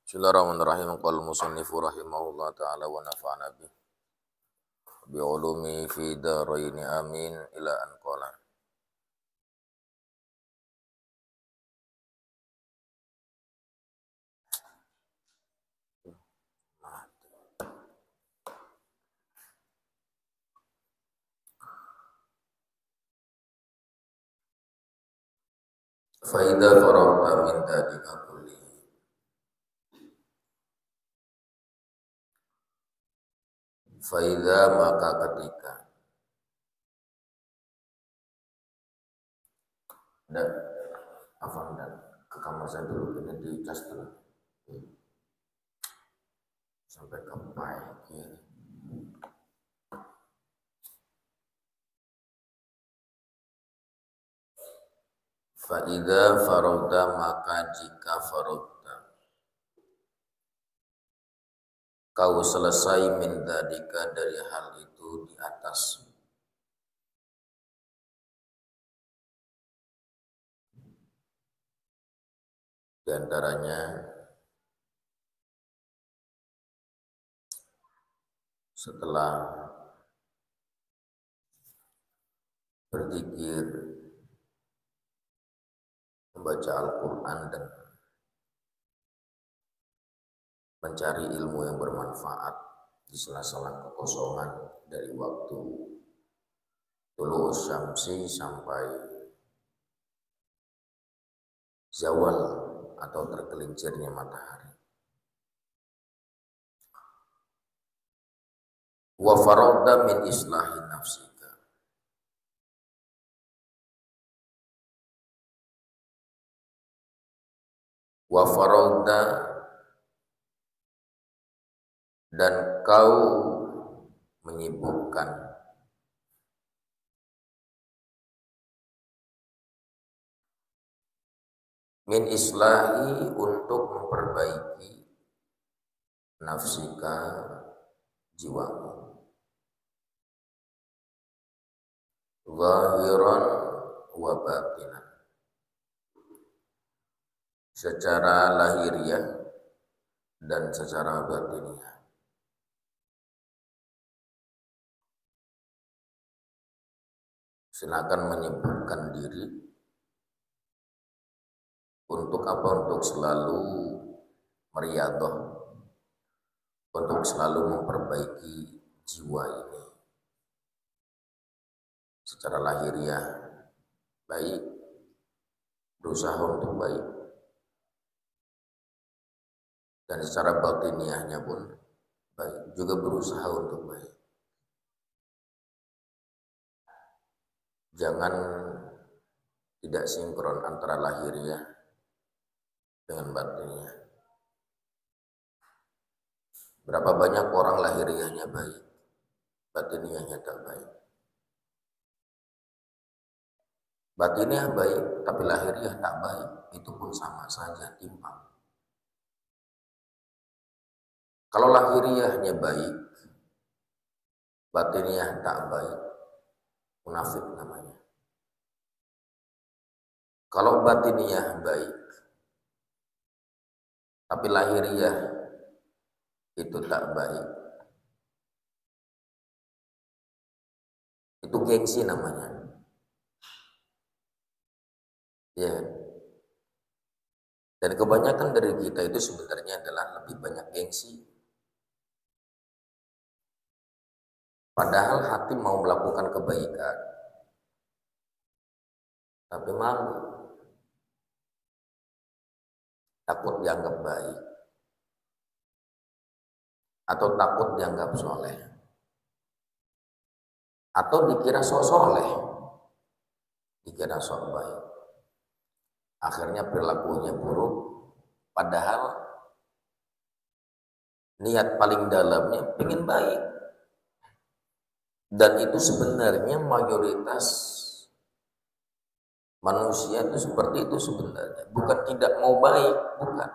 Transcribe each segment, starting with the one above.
Bismillahirrahmanirrahim. Qala al-musannifu rahimahullah ta'ala wa nafa'ana bi ulumi fi daraini amin ila an qala. Fa idza faragta min dzalika kullihi, fa idza maka ketika dan dan ke kamar saya dulu ini di cas dulu sampai ke pagi. Fa idza faragta maka jika faragta kau selesai min dzalika dari hal itu di atas, di antaranya setelah berzikir, membaca Al-Quran dan mencari ilmu yang bermanfaat di sela-sela kekosongan dari waktu tulu syamsi sampai zawal atau tergelincirnya matahari. Wa faragda min islahi nafsika, wa faragda dan kau menyibukkan min islahi untuk memperbaiki nafsika, jiwamu, zahiran wa batinan, secara lahiriah dan secara batiniah. Silakan menyibukkan diri untuk apa? Untuk selalu meriadah, untuk selalu memperbaiki jiwa ini secara lahiriah baik, berusaha untuk baik, dan secara batiniahnya pun baik, juga berusaha untuk baik. Jangan tidak sinkron antara lahiriah dengan batiniah. Berapa banyak orang lahiriahnya baik, batiniahnya tak baik. Batiniah baik, tapi lahiriah tak baik, itu pun sama saja timpang. Kalau lahiriahnya baik, batiniah tak baik, munafik namanya. Kalau batiniah baik, tapi lahiriah itu tak baik, itu gengsi namanya. Ya. Dan kebanyakan dari kita itu sebenarnya adalah lebih banyak gengsi. Padahal hati mau melakukan kebaikan, tapi malu, takut dianggap baik, atau takut dianggap soleh, atau dikira sok soleh, dikira sok baik. Akhirnya perilakunya buruk, padahal niat paling dalamnya pengen baik. Dan itu sebenarnya mayoritas manusia itu seperti itu sebenarnya. Bukan tidak mau baik, bukan.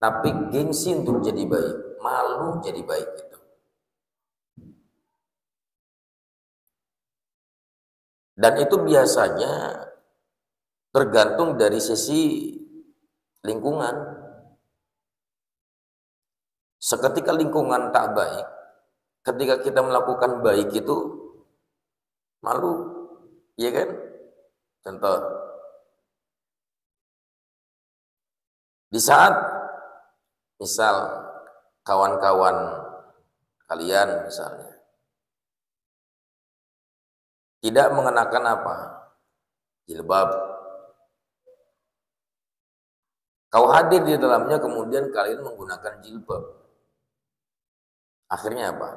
Tapi gengsi untuk jadi baik, malu jadi baik itu. Dan itu biasanya tergantung dari sisi lingkungan. Seketika lingkungan tak baik, ketika kita melakukan baik itu malu, iya kan? Contoh, di saat misal kawan-kawan kalian misalnya tidak mengenakan apa? Jilbab. Kau hadir di dalamnya, kemudian kalian menggunakan jilbab. Akhirnya apa?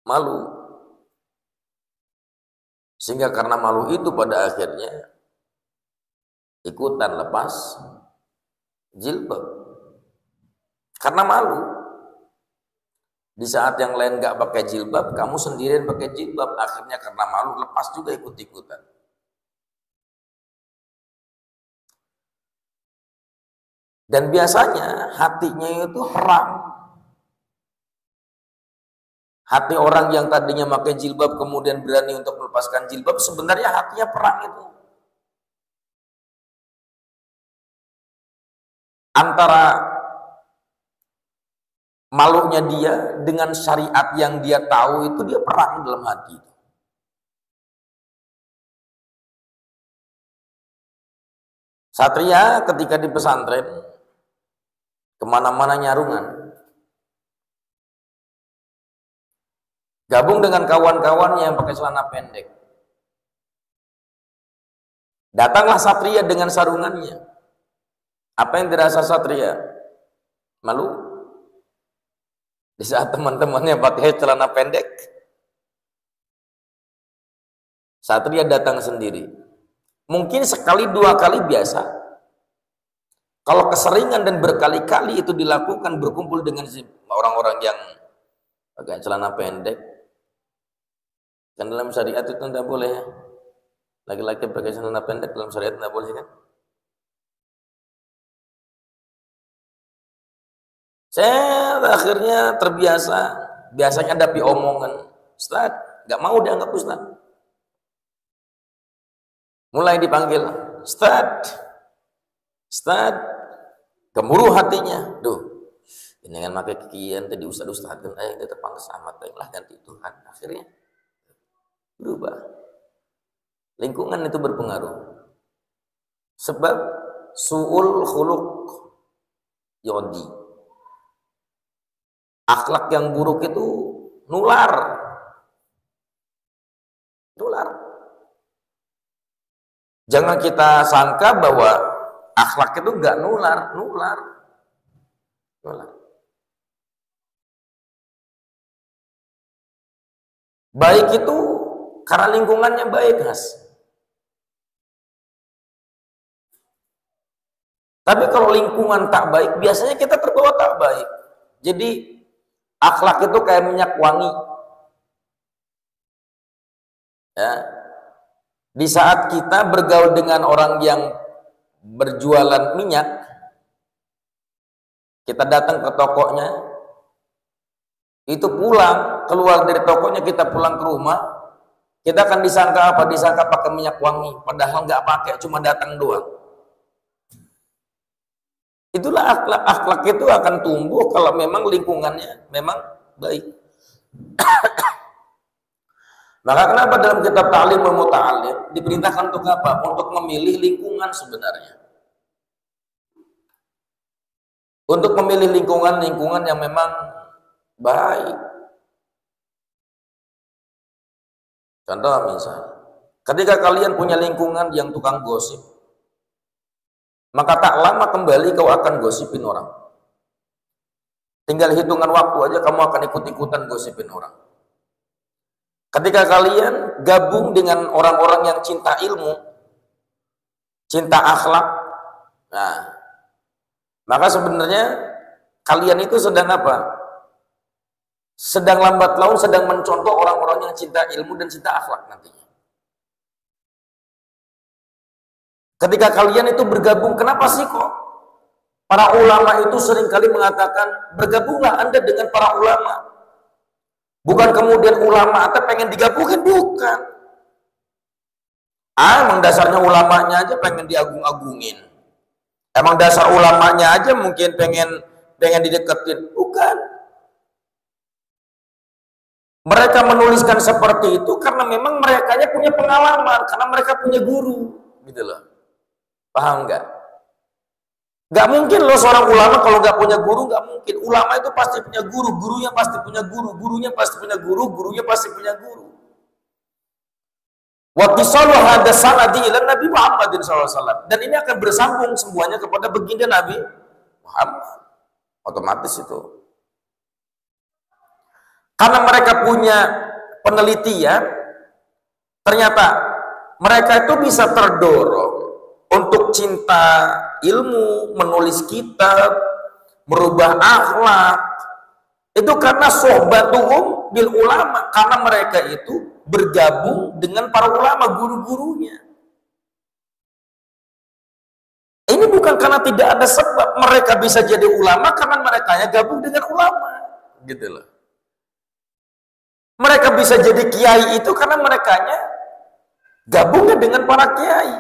Malu. Sehingga karena malu itu pada akhirnya ikutan lepas jilbab. Karena malu. Di saat yang lain gak pakai jilbab, kamu sendirian pakai jilbab. Akhirnya karena malu lepas juga ikut-ikutan. Dan biasanya hatinya itu haram. Hati orang yang tadinya pakai jilbab kemudian berani untuk melepaskan jilbab, sebenarnya hatinya perang itu. Antara malunya dia dengan syariat yang dia tahu itu, dia perang dalam hati. Satria ketika di pesantren, kemana-mana nyarungan. Gabung dengan kawan-kawan yang pakai celana pendek. Datanglah Satria dengan sarungannya. Apa yang dirasa Satria? Malu? Di saat teman-temannya pakai celana pendek, Satria datang sendiri. Mungkin sekali dua kali biasa. Kalau keseringan dan berkali-kali itu dilakukan, berkumpul dengan orang-orang yang pakai celana pendek, kan dalam syariat itu tidak boleh ya. Laki-laki pakai celana pendek dalam syariat tidak boleh kan? Saya akhirnya terbiasa, biasanya ada omongan, Ustaz, nggak mau dianggap Ustaz. Mulai dipanggil, Ustaz, Ustaz, gemuruh hatinya. Duh, ini kan pakai kikian tadi Ustaz kan, dia terpangkas amat, lah ganti Tuhan. Akhirnya berubah. Lingkungan itu berpengaruh. Sebab su'ul khuluq yodi. Akhlak yang buruk itu nular. Nular. Jangan kita sangka bahwa akhlak itu enggak nular, nular. Nular. Baik itu karena lingkungannya baik, Mas. Tapi kalau lingkungan tak baik, biasanya kita terbawa tak baik. Jadi akhlak itu kayak minyak wangi. Ya. Di saat kita bergaul dengan orang yang berjualan minyak, kita datang ke tokonya, itu pulang, keluar dari tokonya, kita pulang ke rumah, kita akan disangka apa? Disangka pakai minyak wangi, padahal nggak pakai, cuma datang doang. Itulah akhlak itu akan tumbuh kalau memang lingkungannya memang baik. Maka kenapa dalam kitab Ta'limul Muta'allim diperintahkan untuk apa? Untuk memilih lingkungan sebenarnya. Untuk memilih lingkungan yang memang baik. Contoh misal, ketika kalian punya lingkungan yang tukang gosip, maka tak lama kembali kau akan gosipin orang. Tinggal hitungan waktu aja kamu akan ikut-ikutan gosipin orang. Ketika kalian gabung dengan orang-orang yang cinta ilmu, cinta akhlak, nah, maka sebenarnya kalian itu sedang apa? Sedang lambat laun sedang mencontoh orang-orang yang cinta ilmu dan cinta akhlak nantinya. Ketika kalian itu bergabung, kenapa sih kok para ulama itu seringkali mengatakan bergabunglah Anda dengan para ulama? Bukan kemudian ulama atau pengen digabungin, bukan. Emang dasarnya ulamanya aja pengen diagung-agungin. Emang dasar ulamanya aja mungkin pengen pengen dideketin. Bukan. Mereka menuliskan seperti itu karena memang mereka punya pengalaman, karena mereka punya guru, gitu loh. Paham nggak? Nggak mungkin loh seorang ulama kalau nggak punya guru, nggak mungkin. Ulama itu pasti punya guru, gurunya pasti punya guru, gurunya pasti punya guru, gurunya pasti punya guru. Wattisalu hadza sanadi ila Nabi Muhammadin SAW. Dan ini akan bersambung semuanya kepada baginda Nabi Muhammad. Otomatis itu. Karena mereka punya penelitian, ternyata mereka itu bisa terdorong untuk cinta ilmu, menulis kitab, merubah akhlak. Itu karena sohbatuhum bil ulama, karena mereka itu bergabung dengan para ulama, guru-gurunya. Ini bukan karena tidak ada sebab mereka bisa jadi ulama, karena mereka gabung dengan ulama, gitu loh. Mereka bisa jadi kiai itu karena mereka gabungnya dengan para kiai.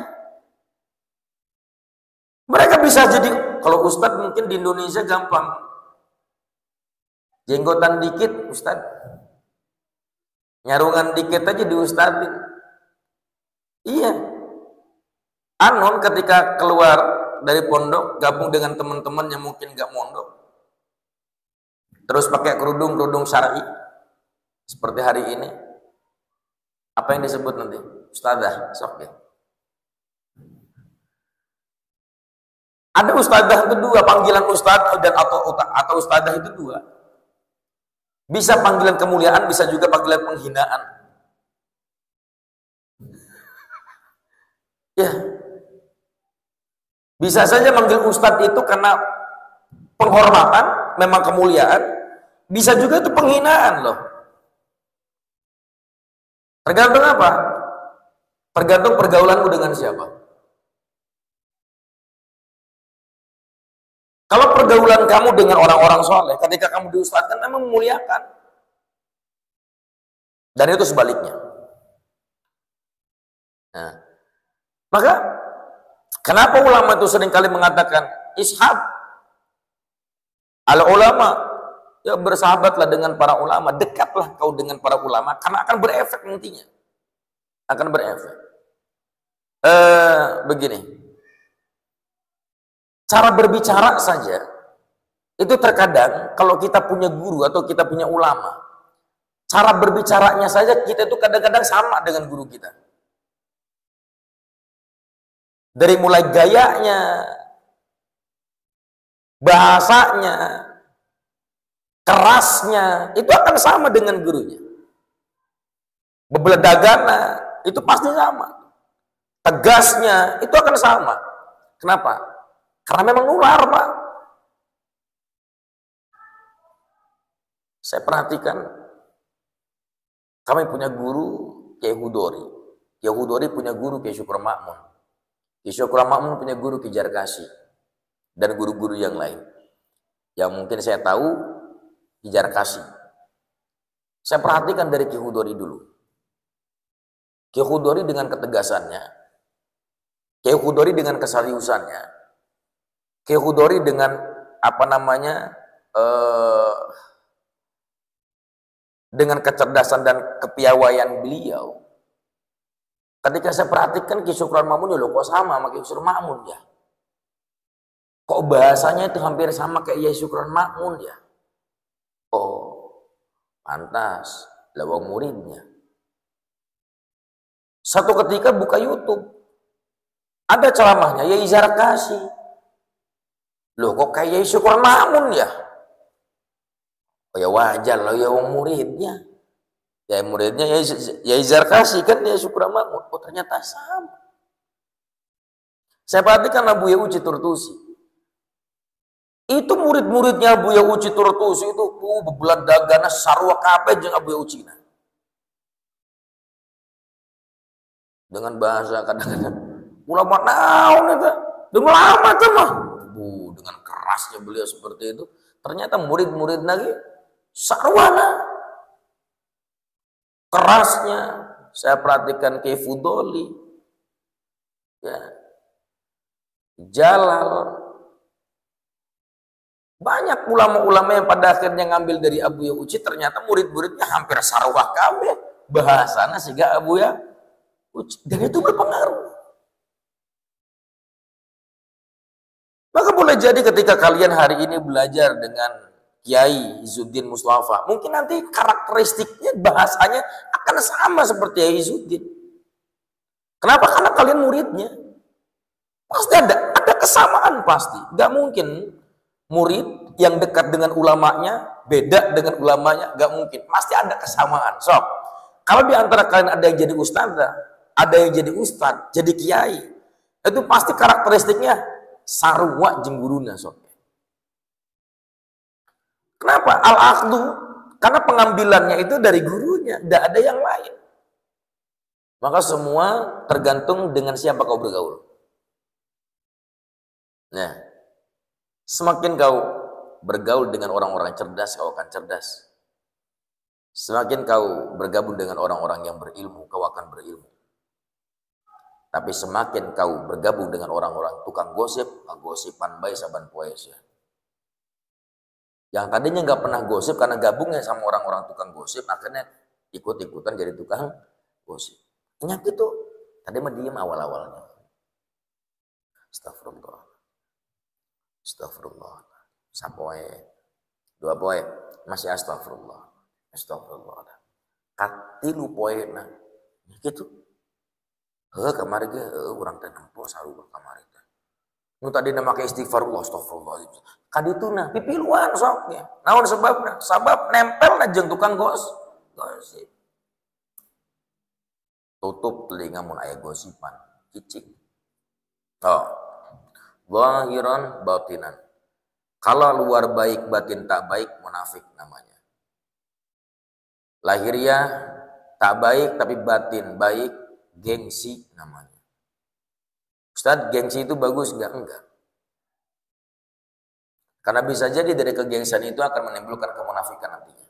Mereka bisa jadi, kalau ustadz mungkin di Indonesia gampang, jenggotan dikit ustadz, nyarungan dikit aja diustadin. Iya. Anon ketika keluar dari pondok, gabung dengan teman-teman yang mungkin gak mondok, terus pakai kerudung syar'i seperti hari ini, apa yang disebut nanti? Ustadzah, sok ya. Ada ustadzah itu dua, panggilan ustadz dan atau ustadzah itu dua. Bisa panggilan kemuliaan, bisa juga panggilan penghinaan. Ya. Bisa saja manggil ustadz itu karena penghormatan, memang kemuliaan. Bisa juga itu penghinaan loh. Tergantung apa? Tergantung pergaulanmu dengan siapa. Kalau pergaulan kamu dengan orang-orang soleh, ketika kamu diustadkan, memang memuliakan. Dan itu sebaliknya. Nah, maka, kenapa ulama itu seringkali mengatakan, ishab al ulama, ya bersahabatlah dengan para ulama, dekatlah kau dengan para ulama, karena akan berefek nantinya. Akan berefek. Begini. Cara berbicara saja, itu terkadang kalau kita punya guru atau kita punya ulama, cara berbicaranya saja kita itu kadang-kadang sama dengan guru kita. Dari mulai gayanya, bahasanya, kerasnya, itu akan sama dengan gurunya. Bebeledagana, itu pasti sama. Tegasnya, itu akan sama. Kenapa? Karena memang nular, Pak. Saya perhatikan, kami punya guru Kiai Hudori. Kiai Hudori punya guru Kiai Syukur Makmun. Kiai Syukur Makmun punya guru Kiai Jarkasi. Dan guru-guru yang lain. Yang mungkin saya tahu, Kiai Jarkasi. Saya perhatikan dari Kiai Hudori dulu. Kiai Hudori dengan ketegasannya, Kiai Hudori dengan keseriusannya, Kiai Hudori dengan dengan kecerdasan dan kepiawaian beliau. Ketika saya perhatikan Kiai Syukran Makmun, ya loh kok sama sama Kiai Syukran Makmun ya. Kok bahasanya itu hampir sama kayak Kiai Syukran Makmun ya. Oh, pantas lewat muridnya. Satu ketika buka YouTube, ada ceramahnya Yai Zarkasi. Loh kok kayak Syukur Makmun ya? Oh ya wajar lah ya muridnya. Ya muridnya ya Zarkasi kan dia Syukur Makmun. Oh ternyata sama. Saya perhatikan Abu Uci Turtusi. Itu murid-muridnya Abu Uci Turtusi itu bebeladagana sarwa kabeh jeung Abu Uci. Dengan bahasa kadang-kadang ulama naon eta? Dengan lama tuh mah. Dengan kerasnya beliau seperti itu, ternyata murid-murid lagi sarwana. Kerasnya, saya perhatikan Kiai Fudoli, ya, Jalal, Banyak ulama-ulama yang pada akhirnya ngambil dari Abu Ya Uci, ternyata murid-muridnya hampir sarwah kabeh bahasana sehingga Abu Ya Uci. Dan itu berpengaruh. Maka boleh jadi ketika kalian hari ini belajar dengan Kiai Izzuddin Mustafa, mungkin nanti karakteristiknya, bahasanya akan sama seperti Kiai Izzuddin. Kenapa? Karena kalian muridnya. Pasti ada kesamaan pasti. Gak mungkin murid yang dekat dengan ulamanya beda dengan ulamanya, gak mungkin. Pasti ada kesamaan. So, kalau di antara kalian ada yang jadi ustadzah, ada yang jadi ustadz, jadi kiai, itu pasti karakteristiknya sarwa jengguruna. So. Kenapa? Al-akhdu, karena pengambilannya itu dari gurunya, tidak ada yang lain. Maka semua tergantung dengan siapa kau bergaul. Nah, semakin kau bergaul dengan orang-orang cerdas, kau akan cerdas. Semakin kau bergabung dengan orang-orang yang berilmu, kau akan berilmu. Tapi semakin kau bergabung dengan orang-orang tukang gosip, gosipan baik saban poes ya. Yang tadinya nggak pernah gosip karena gabungnya sama orang-orang tukang gosip, akhirnya ikut-ikutan jadi tukang gosip. Penyakit tuh, tadi mah diem awal-awalnya. Astagfirullah. Astagfirullah. Sapoe. Dua poe. Masih astagfirullah. Astagfirullah. Katilu poe nah. Gitu. Kamari ge urang teh nempo saruba kamari teh. Nu tadi na make istighfarullah astagfirullah. Kadituna pipiluan sok ya. Naon sebabna? Sabab nempel na jeung tukang gosip. Tutup telinga mun aya gosipan. Cicik. Oh. Zahiran batinan. Kalau luar baik batin tak baik munafik namanya. Lahiriah tak baik tapi batin baik gengsi namanya. Ustaz, gengsi itu bagus enggak? Enggak. Karena bisa jadi dari kegengsian itu akan menimbulkan kemunafikan nantinya.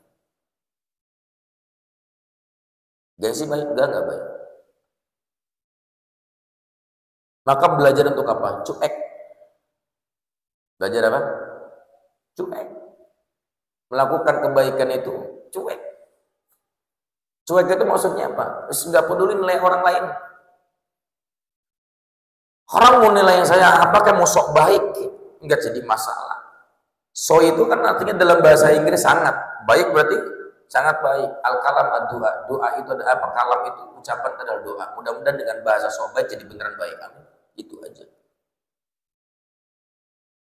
Gengsi baik enggak baik. Maka belajar untuk apa? Cuek. Belajar apa? Cuek. Melakukan kebaikan itu cuek. Cuek itu maksudnya apa? Enggak peduli nilai orang lain. Orang mau nilai saya apa kayak mau sok baik, enggak jadi masalah. So itu kan artinya dalam bahasa Inggris sangat baik, berarti sangat baik. Al-kalam ad-doa. Doa itu ada apa? Kalam itu ucapan adalah doa. Mudah-mudahan dengan bahasa sok baik jadi beneran baik. Amin. Itu aja.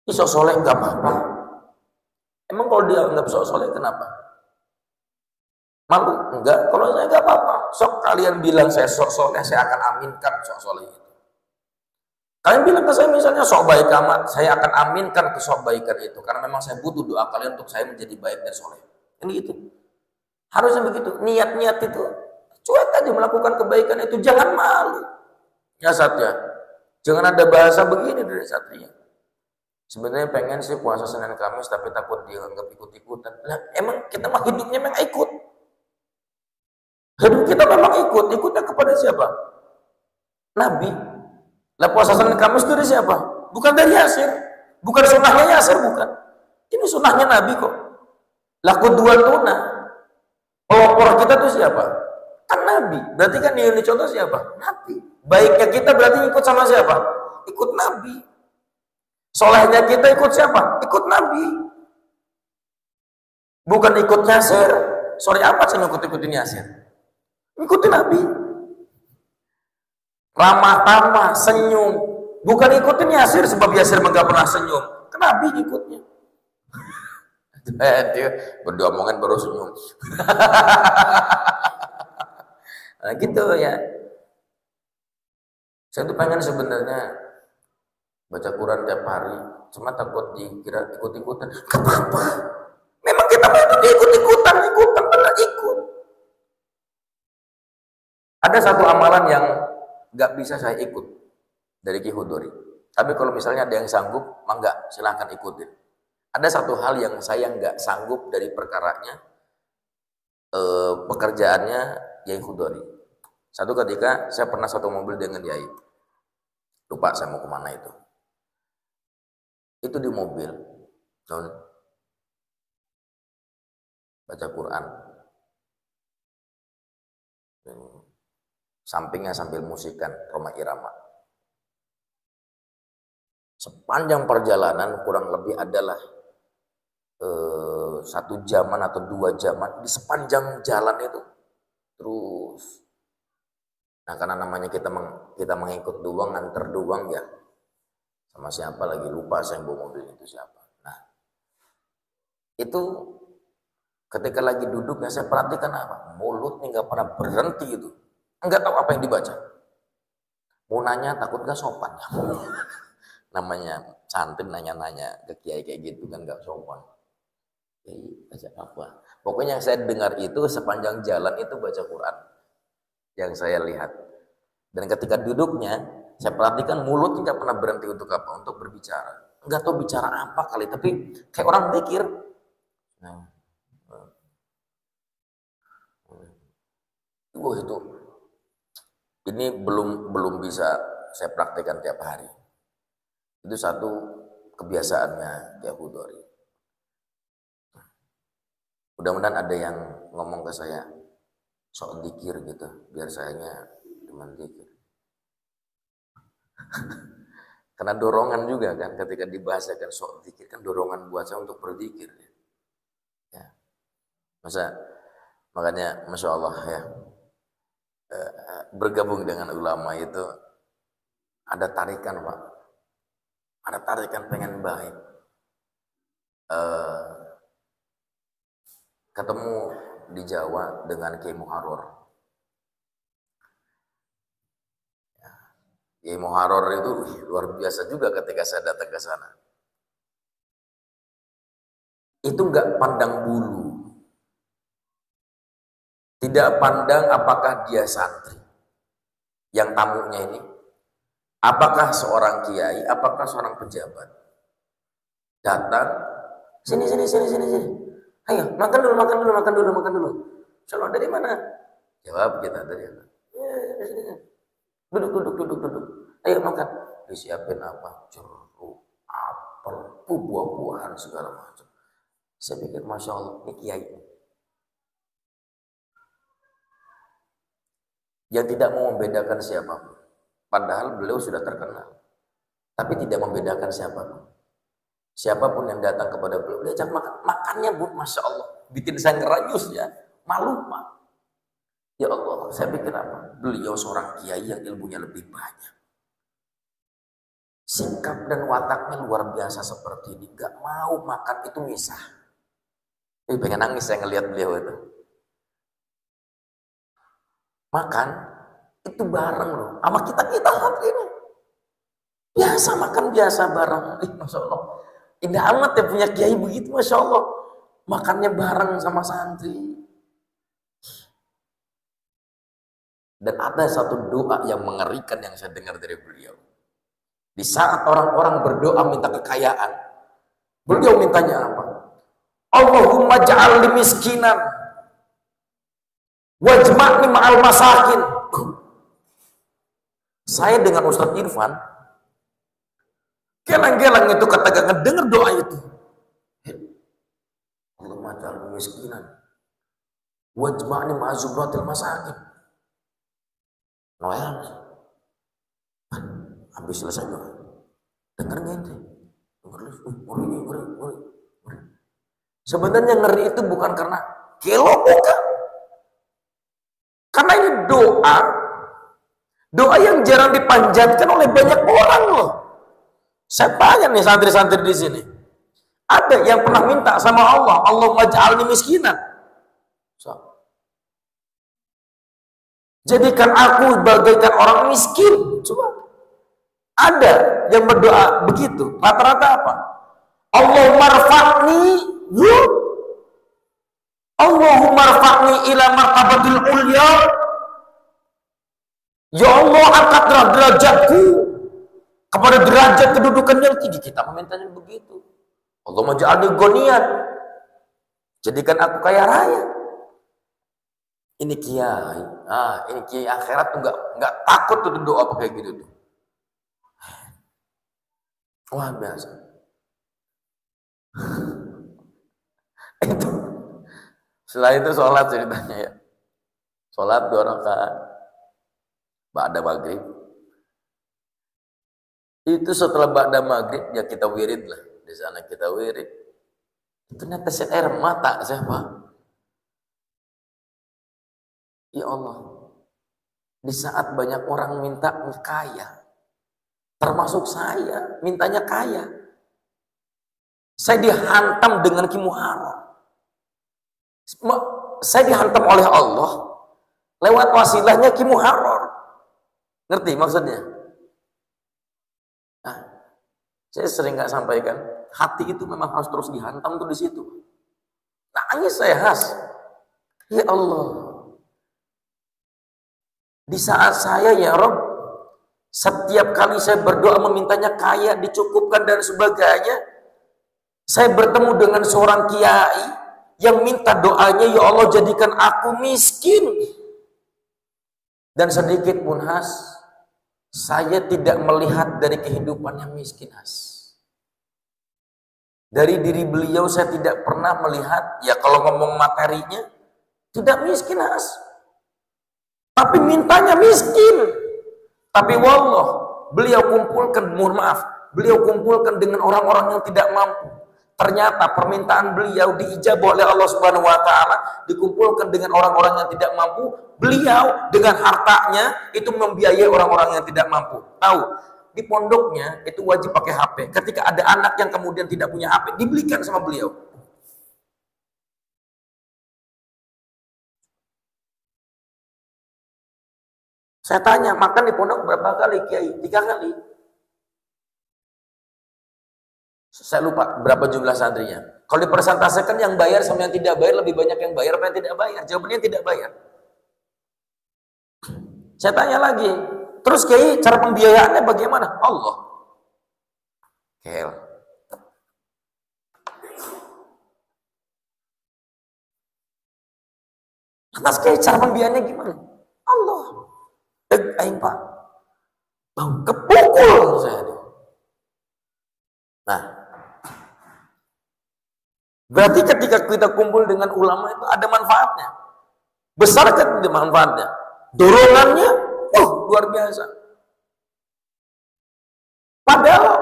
Ini sok soleh enggak apa-apa. Emang kalau dia anggap sok soleh kenapa? Malu? Enggak. Kalau saya enggak apa-apa. Sok kalian bilang saya sok soleh, saya akan aminkan sok soleh itu. Kalian bilang ke saya misalnya sok baik amat, saya akan aminkan ke sok baikan itu. Karena memang saya butuh doa kalian untuk saya menjadi baik dan soleh. Ini gitu. Harusnya begitu. Niat-niat itu cuek aja melakukan kebaikan itu. Jangan malu. Ya Satya. Jangan ada bahasa begini dari Satria. Sebenarnya pengen sih puasa Senin Kamis tapi takut dianggap ikut-ikutan. Nah, emang kita mah hidupnya memang ikut. Hidup kita memang ikut. Ikutnya kepada siapa? Nabi. Lah puasa Senin Kamis itu dari siapa? Bukan dari Yasir. Bukan sunnahnya Yasir, bukan. Ini sunnahnya Nabi kok. Laku dua tuna. Pelopor kita tuh siapa? Kan Nabi. Berarti kan yang dicontoh siapa? Nabi. Baiknya kita berarti ikut sama siapa? Ikut Nabi. Solehnya kita ikut siapa? Ikut Nabi. Bukan ikut Yasir. Sorry apa sih ngikut-ikutin Yasir? Ikutin Nabi. Ramah tamah, senyum. Bukan ikutin Yasir sebab Yasir enggak pernah senyum. Ke Nabi ikutnya. Dia berdua omongan baru senyum. Nah, gitu ya. Saya tuh pengen sebenarnya baca Quran tiap hari, cuma takut dikira ikut-ikutan. Kenapa? Memang kita mau ikut-ikutan, benar ikut. Ada satu amalan yang nggak bisa saya ikut dari Ki Hudori. Tapi kalau misalnya ada yang sanggup, mangga silahkan ikutin. Ada satu hal yang saya nggak sanggup dari perkaranya, pekerjaannya Yai Hudori. Satu ketika saya pernah satu mobil dengan Yai. Lupa saya mau kemana itu. Itu di mobil, Non, baca Quran. Sampingnya sambil musikan Roma Irama. Sepanjang perjalanan kurang lebih adalah 1 jaman atau 2 jaman di sepanjang jalan itu terus. Nah karena namanya kita mengikut doang, nganter doang ya, sama siapa lagi lupa saya yang bawa mobil itu siapa. Nah itu ketika lagi duduk ya saya perhatikan apa, mulutnya nggak pernah berhenti itu, nggak tahu apa yang dibaca. Mau nanya takut nggak sopan. Namanya santri nanya-nanya ke kiai kayak gitu kan nggak sopan. Baca apa? Pokoknya yang saya dengar itu sepanjang jalan itu baca Quran yang saya lihat. Dan ketika duduknya, saya perhatikan mulutnya nggak pernah berhenti untuk apa? Untuk berbicara. Nggak tahu bicara apa kali, tapi kayak orang pikir. Nah, itu ini belum bisa saya praktekkan tiap hari. Itu satu kebiasaannya Kiai Hudori. Mudah-mudahan ada yang ngomong ke saya, sok zikir gitu, biar sayanya teman zikir. Karena dorongan juga kan, ketika dibahasakan sok zikir kan dorongan buat saya untuk berzikir. Ya. Makanya Masya Allah ya, bergabung dengan ulama itu ada tarikan Pak, ada tarikan pengen baik. Ketemu di Jawa dengan Kiai Muharrar. Kiai Muharrar itu luar biasa juga ketika saya datang ke sana. Itu enggak pandang bulu. Tidak pandang apakah dia santri. Yang tamunya ini. Apakah seorang kiai, apakah seorang pejabat. Datang, sini. Ayo, makan dulu. Salah dari mana? Jawab kita dari mana? Duduk. Ayo makan. Disiapin apa? Jeruk, apel, buah-buahan segala macam. Saya pikir Masya Allah, ini kiai. Yang tidak mau membedakan siapapun. Padahal beliau sudah terkenal. Tapi tidak membedakan siapapun. Siapapun yang datang kepada beliau, diajak makan. Makannya Bu, Masya Allah. Bikin saya ngerayus ya. Malu Pak. Ya Allah, saya pikir apa? Beliau seorang kiai yang ilmunya lebih banyak. Sikap dan wataknya luar biasa seperti ini. Gak mau makan itu misah. Pengen nangis saya ngelihat beliau itu. Makan itu bareng loh. Sama kita ini. Biasa makan biasa bareng. Masya Allah. Indah amat ya punya kiai begitu, Masya Allah. Makannya bareng sama santri. Dan ada satu doa yang mengerikan yang saya dengar dari beliau. Di saat orang-orang berdoa minta kekayaan, beliau mintanya apa? Allahumma ja'al li miskinan wajma'ni ma'al masakin. Saya dengan Ustadz Irfan geleng-geleng itu ketika ngedenger doa itu. Allahumma ja'al li miskinan wajma'ni ma'al zubratil masakin. Noel, habis selesai doa, dengar ngente, ngeri. Sebenarnya ngeri itu bukan karena kelo, bukan. Karena ini doa yang jarang dipanjatkan oleh banyak orang loh. Saya tanya nih santri-santri di sini, ada yang pernah minta sama Allah, Allahumma ja'alni miskinan. Jadikan aku bagaikan orang miskin. Coba. Ada yang berdoa begitu. Rata-rata apa? Allahumma rfa'ni Allahumma rfa'ni ila martabatil ulya. Ya Allah, angkatlah derajatku kepada derajat kedudukan yang tinggi. Kita memintanya begitu. Allahumma ja'alni ghaniyan. Jadikan aku kaya raya. Ini kiai, ini kiai akhirat tuh nggak takut tuh doa pakai gitu tuh. Wah biasa. Itu. Setelah itu sholat ceritanya ya. Sholat 2 rakaat ba'da maghrib. Itu setelah ba'da maghrib ya kita wirid lah. Di sana kita wirid. Itu netesin air mata siapa? Ya Allah. Di saat banyak orang minta kaya, termasuk saya, mintanya kaya. Saya dihantam dengan kimuhara. Saya dihantam oleh Allah lewat wasilahnya kimuharor. Ngerti maksudnya? Nah, saya sering nggak sampaikan, hati itu memang harus terus dihantam tuh di situ. Nangis saya khas. Ya Allah. Di saat saya ya Rob, setiap kali saya berdoa memintanya kaya, dicukupkan dan sebagainya, saya bertemu dengan seorang kiai yang minta doanya, ya Allah jadikan aku miskin. Dan sedikit pun khas, saya tidak melihat dari kehidupan yang miskin khas. Dari diri beliau saya tidak pernah melihat, ya kalau ngomong materinya, tidak miskin khas. Tapi mintanya miskin. Tapi wallah, beliau kumpulkan, mohon maaf, beliau kumpulkan dengan orang-orang yang tidak mampu. Ternyata permintaan beliau diijabah oleh Allah Subhanahu wa taala, dikumpulkan dengan orang-orang yang tidak mampu. Beliau dengan hartanya itu membiayai orang-orang yang tidak mampu. Tahu, di pondoknya itu wajib pakai HP. Ketika ada anak yang kemudian tidak punya HP, dibelikan sama beliau. Saya tanya, makan di pondok berapa kali, Kiai? 3 kali. Saya lupa berapa jumlah santrinya. Kalau dipersentasekan yang bayar sama yang tidak bayar, lebih banyak yang bayar apa yang tidak bayar? Jawabannya tidak bayar. Saya tanya lagi, terus Kiai cara pembiayaannya bagaimana? Allah. Kel. Atas Kiai cara pembiayaannya gimana? Allah. Aing Pak. Kepukul saya. Nah, berarti ketika kita kumpul dengan ulama itu ada manfaatnya. Besar kan manfaatnya. Dorongannya, luar biasa. Padahal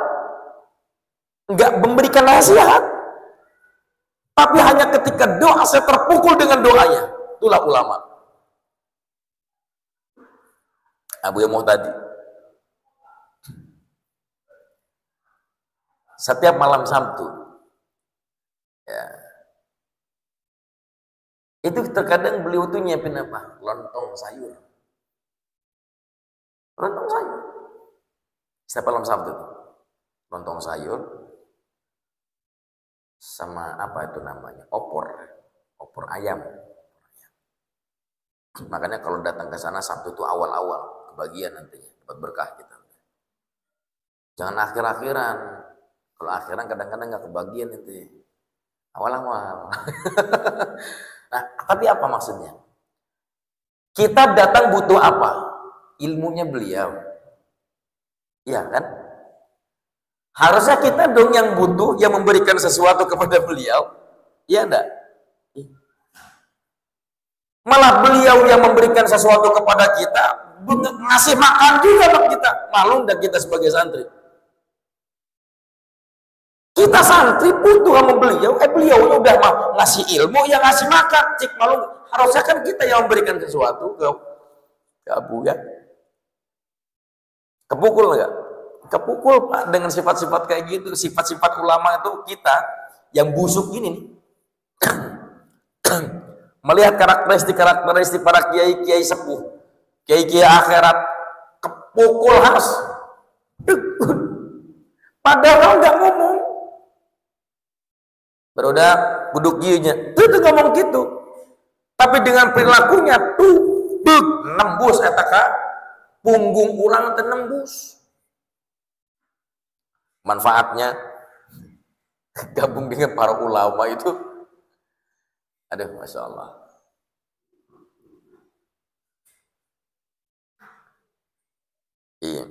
nggak memberikan nasihat, tapi hanya ketika doa saya terpukul dengan doanya. Itulah ulama. Abu Yamuh tadi. Setiap malam Sabtu, ya, itu terkadang beliau tuh nyiapin apa? Lontong sayur. Lontong sayur. Setiap malam Sabtu tuh. Lontong sayur sama apa itu namanya? Opor ayam. Makanya kalau datang ke sana Sabtu itu awal-awal kebagian nantinya, dapat berkah kita. Jangan akhir-akhiran. Kalau akhiran kadang-kadang nggak kebagian itu. Awal-awal. Nah, tapi apa maksudnya? Kita datang butuh apa? Ilmunya beliau. Iya kan? Harusnya kita dong yang butuh, yang memberikan sesuatu kepada beliau. Iya enggak? Malah beliau yang memberikan sesuatu kepada kita, ngasih makan juga sama kita. Malu enggak kita sebagai santri? Kita santri butuh sama beliau, beliau udah ngasih ilmu, yang ngasih makan. Cik malu, harusnya kan kita yang memberikan sesuatu ke Abu ya. Kepukul enggak? Kepukul Pak dengan sifat-sifat kayak gitu. Sifat-sifat ulama itu kita yang busuk ini nih. Melihat karakteristik para kiai-kiai sepuh, kiai-kiai akhirat, kepukul khas. Padahal nggak ngomong. Berudah duduk giginya, itu ngomong gitu. Tapi dengan perilakunya tuh nembus etaka punggung urang tenembus. Manfaatnya gabung dengan para ulama itu, aduh, masya Allah. Iya.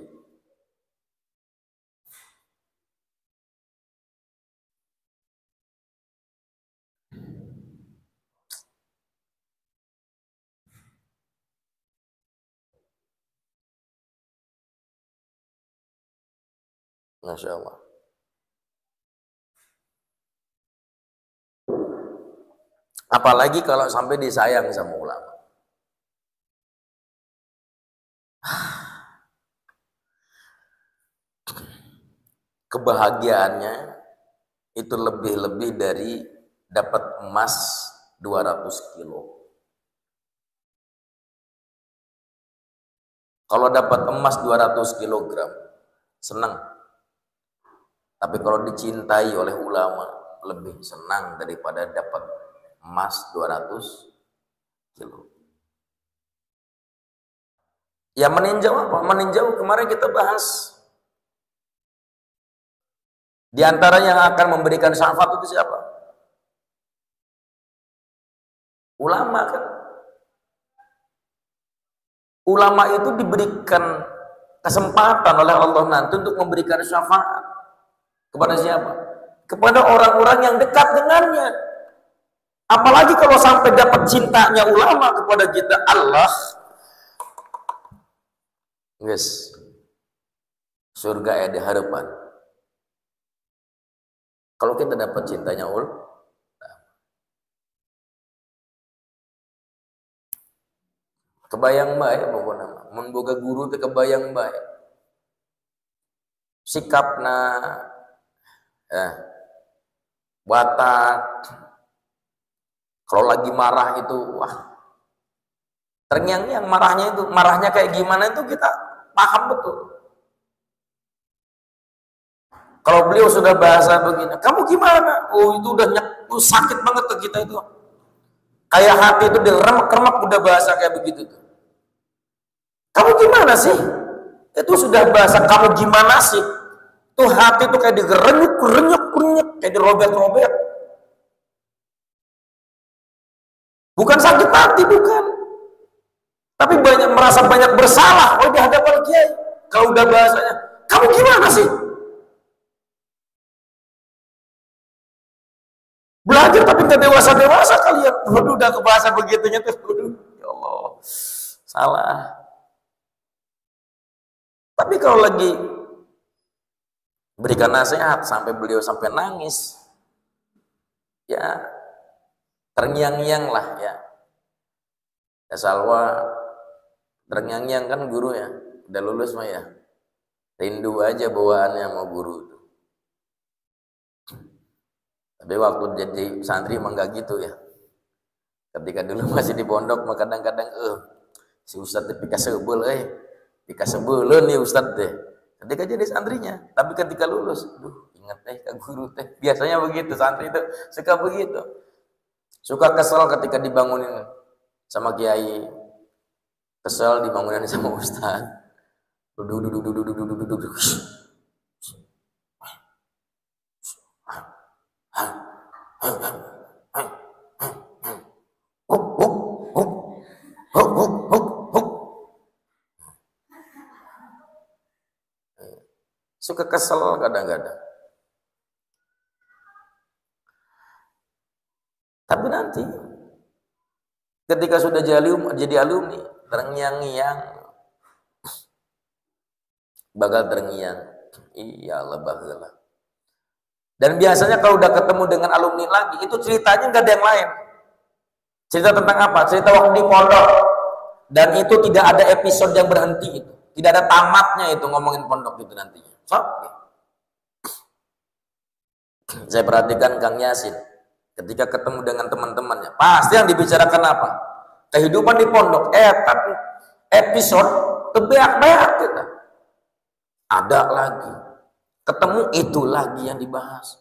Masya Allah. Apalagi kalau sampai disayang sama ulama. Kebahagiaannya itu lebih-lebih dari dapat emas 200 kilo. Kalau dapat emas 200 kilogram, senang. Tapi kalau dicintai oleh ulama, lebih senang daripada dapat emas 200 kilo. Ya meninjau apa? Meninjau kemarin kita bahas. Di antara yang akan memberikan syafaat itu siapa? Ulama kan. Ulama itu diberikan kesempatan oleh Allah nanti untuk memberikan syafaat. Kepada siapa? Kepada orang-orang yang dekat dengannya. Apalagi kalau sampai dapat cintanya ulama kepada kita, Allah. Yes. Surga ada harapan. Kalau kita dapat cintanya kebayang baik pokoknya. Mun boga guru teh kebayang baik. Sikapna watak. Kalau lagi marah itu wah. Terngiang-ngiang marahnya itu, marahnya kayak gimana itu kita paham betul. Kalau beliau sudah bahasa begini, kamu gimana? Oh itu udah sakit banget ke kita itu. Kayak hati itu diremek-remek udah bahasa kayak begitu tuh. Kamu gimana sih? Itu sudah bahasa kamu gimana sih? Tuh hati itu kayak digerenyuk, kayak dirobek-robek. Bukan sakit hati, bukan. Tapi merasa banyak bersalah di hadapan kiai. Kalau udah bahasanya, kamu gimana sih? Belajar tapi nggak dewasa-dewasa kalian. Udah ke bahasa begitunya tuh. Ya Allah, salah. Tapi kalau lagi berikan nasihat sampai beliau sampai nangis, ya terngiang-ngiang lah ya. Ya Salwa terngiang-ngiang kan guru ya, udah lulus mah ya. Rindu aja bawaannya mau guru itu. Tapi waktu jadi santri emang gak gitu ya. Ketika dulu masih di pondok mah kadang-kadang si Ustadz pika sebel pika sebelun nih Ustadz deh. Ketika jadi santrinya, tapi ketika lulus, ingat ke guru teh. Biasanya begitu, santri itu suka begitu. Suka kesel ketika dibangunin sama kiai. Kesel dibangunin sama Ustadz. Duduk. Suka kesel kadang-kadang. Tapi nanti ketika sudah jadi alumni, terngiang-ngiang, bakal terngiang. Iya Allah bahagia. Dan biasanya kalau udah ketemu dengan alumni lagi, itu ceritanya nggak ada yang lain. Cerita tentang apa? Cerita waktu di pondok. Dan itu tidak ada episode yang berhenti itu. Tidak ada tamatnya itu ngomongin pondok itu nantinya. Saya perhatikan Kang Yasin ketika ketemu dengan teman-temannya, pasti yang dibicarakan apa? Kehidupan di pondok. Tapi episode tebeak-beak kita. Ada lagi. Ketemu itu lagi yang dibahas.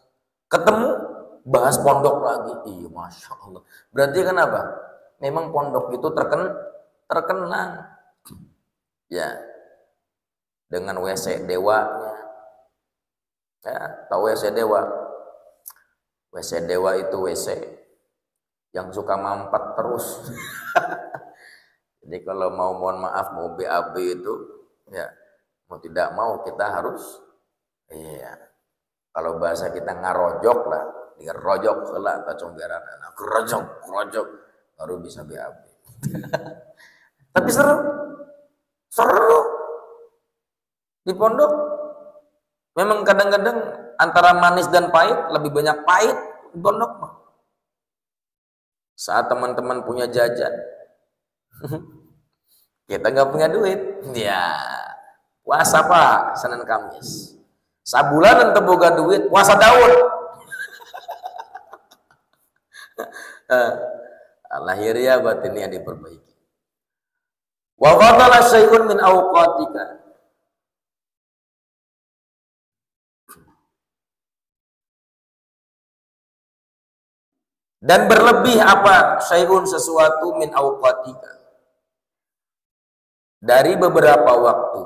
Ketemu bahas pondok lagi. Iya, Masya Allah. Berarti kan apa? Memang pondok itu terkenang. Ya. Dengan WC dewanya. Ya, tahu WC dewa? WC dewa itu WC yang suka mampet terus. Jadi kalau mohon maaf mau BAB itu ya mau tidak mau kita harus kalau bahasa kita ngarojok lah, dirojok lah atau comberan anak rojok baru bisa BAB. Tapi seru di pondok Memang kadang-kadang antara manis dan pahit, lebih banyak pahit pondok mah. Saat teman-teman punya jajan, kita nggak punya duit, ya puasa Pak, Senin Kamis. Sabulan ente boga duit, puasa Daud. Lahiriah batinnya diperbaiki. Wa qatala syai'un min awqatika. Dan berlebih apa? Syai'un sesuatu min awqatika. Dari beberapa waktu.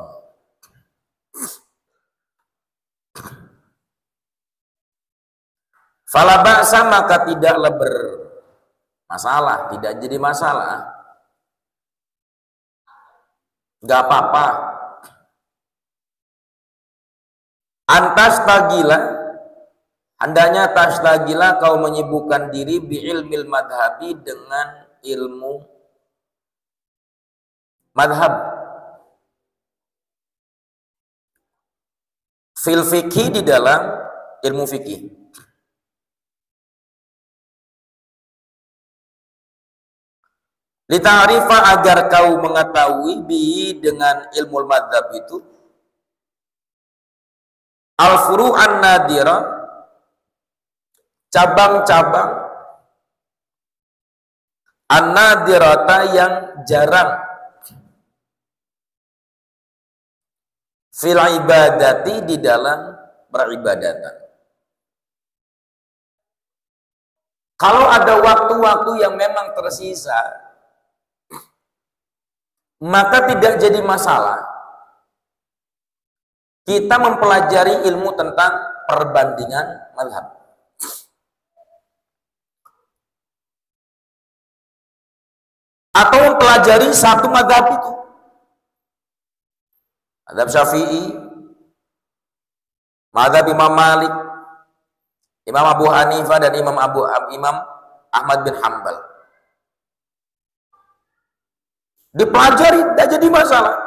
Fala ba'sa, maka tidaklah bermasalah, tidak jadi masalah. Enggak apa-apa. Antas tagila, hendaknya tastagila kau menyibukkan diri bi ilmil madhabi dengan ilmu madhab. Fil fikih, di dalam ilmu fikih. Lita'rifa, agar kau mengetahui bi dengan ilmu madhab itu al-furu'an nadira, cabang-cabang an-nadirata yang jarang fil ibadati, di dalam beribadatan. Kalau ada waktu-waktu yang memang tersisa, maka tidak jadi masalah kita mempelajari ilmu tentang perbandingan mazhab. Atau mempelajari satu mazhab itu. Mazhab Syafi'i, mazhab Imam Malik, Imam Abu Hanifah, dan Imam Ahmad bin Hanbal. Dipelajari, tidak jadi masalah.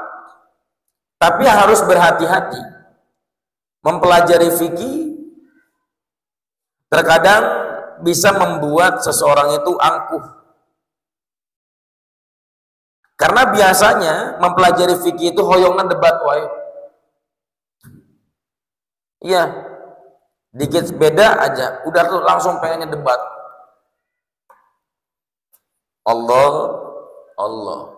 Tapi harus berhati-hati. Mempelajari fikih terkadang bisa membuat seseorang itu angkuh. Karena biasanya mempelajari fikih itu hoyongan debat wae. Iya. Dikit beda aja, udah tuh langsung pengennya debat. Allah.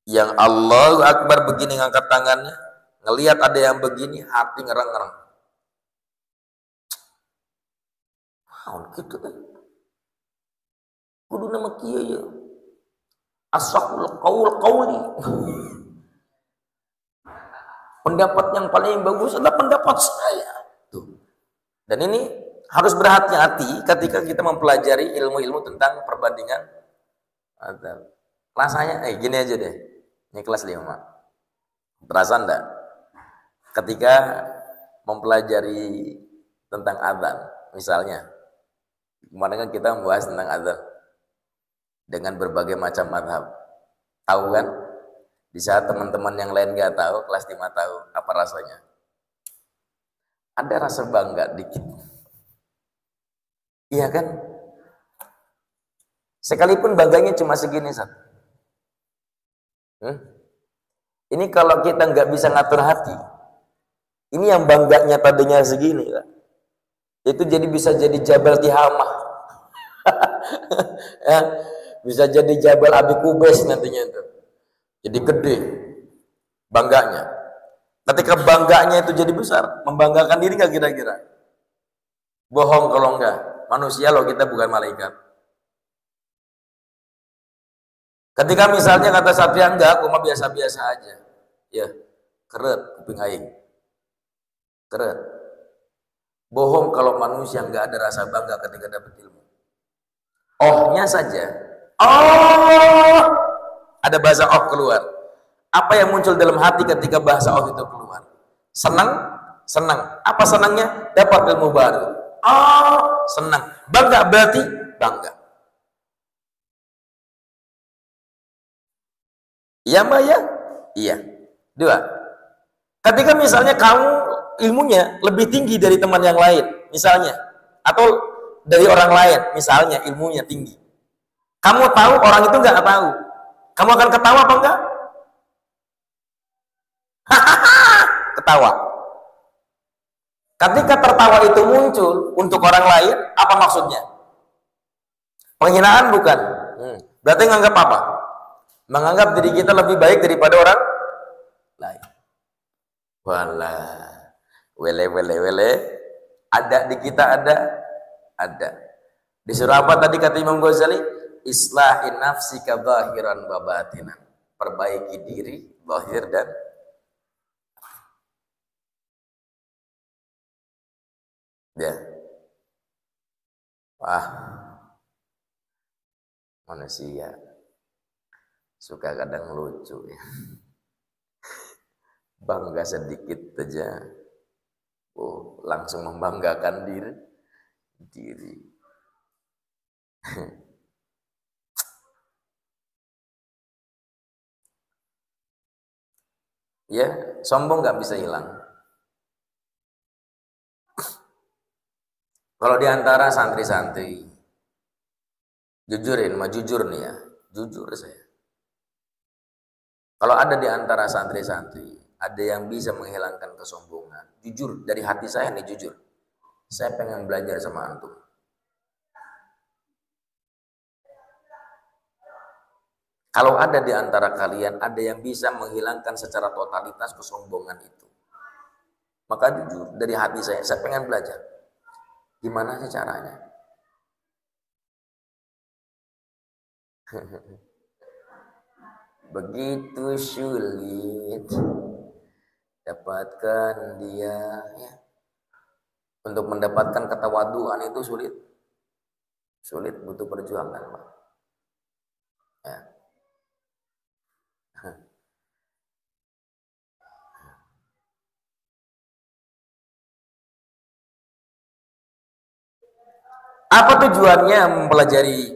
Yang Allahu Akbar begini ngangkat tangannya, ngelihat ada yang begini, hati ngerang-ngerang. Gitu kan. Kudu nama kieu ya. As-sahul qauli. Pendapat yang paling bagus adalah pendapat saya. Tuh. Dan ini harus berhati-hati ketika kita mempelajari ilmu-ilmu tentang perbandingan. Rasanya gini aja deh. Ini kelas 5. Terasa enggak? Ketika mempelajari tentang adzan, misalnya, kemarin kan kita membahas tentang adzan dengan berbagai macam mazhab. Tahu kan? Di saat teman-teman yang lain nggak tahu, kelas 5 tahu, apa rasanya? Ada rasa bangga dikit. Iya kan? Sekalipun bangganya cuma segini, Sat. Ini kalau kita nggak bisa ngatur hati, ini yang bangganya tadinya segini, kan? Itu bisa jadi Jabal Tihamah. Ya, bisa jadi Jabal Abi Kubais nantinya itu. Jadi gede bangganya. Ketika bangganya itu jadi besar, membanggakan diri nggak kira-kira? Bohong kalau enggak. Manusia loh, kita bukan malaikat. Ketika misalnya kata Satria, enggak, aku mah biasa-biasa aja. Ya, keret kuping aing. Keret. Bohong kalau manusia enggak ada rasa bangga ketika dapat ilmu. Ohnya saja. Oh, ada bahasa oh keluar. Apa yang muncul dalam hati ketika bahasa oh itu keluar? Senang? Senang. Apa senangnya? Dapat ilmu baru. Oh, senang. Bangga berarti bangga. Iya Mbak ya? Iya. 2. Ketika misalnya kamu ilmunya lebih tinggi dari teman yang lain, misalnya, atau dari orang lain, misalnya ilmunya tinggi. Kamu tahu, orang itu nggak tahu. Kamu akan ketawa apa enggak? Ketawa. Ketika tertawa itu muncul untuk orang lain, apa maksudnya? Penghinaan bukan? Berarti nganggap apa? Menganggap diri kita lebih baik daripada orang lain. Walah, wele. Ada di kita ada. Disuruh apa tadi kata Imam Ghazali? Islahin nafsika zahiran wa batinan. Perbaiki diri, zahir dan ya. Wah, manusia suka kadang lucu ya. Bangga sedikit aja, langsung membanggakan diri. Ya, sombong nggak bisa hilang. Kalau diantara santri-santri, jujur nih ya, jujur saya. Kalau ada di antara santri-santri, ada yang bisa menghilangkan kesombongan, jujur dari hati saya nih, jujur, saya pengen belajar sama antum. Kalau ada di antara kalian, ada yang bisa menghilangkan secara totalitas kesombongan itu, maka jujur dari hati saya pengen belajar. Gimana sih caranya? Begitu sulit dapatkan dia ya. Untuk mendapatkan ketawaduan itu sulit, butuh perjuangan, Pak. Ya. Apa tujuannya mempelajari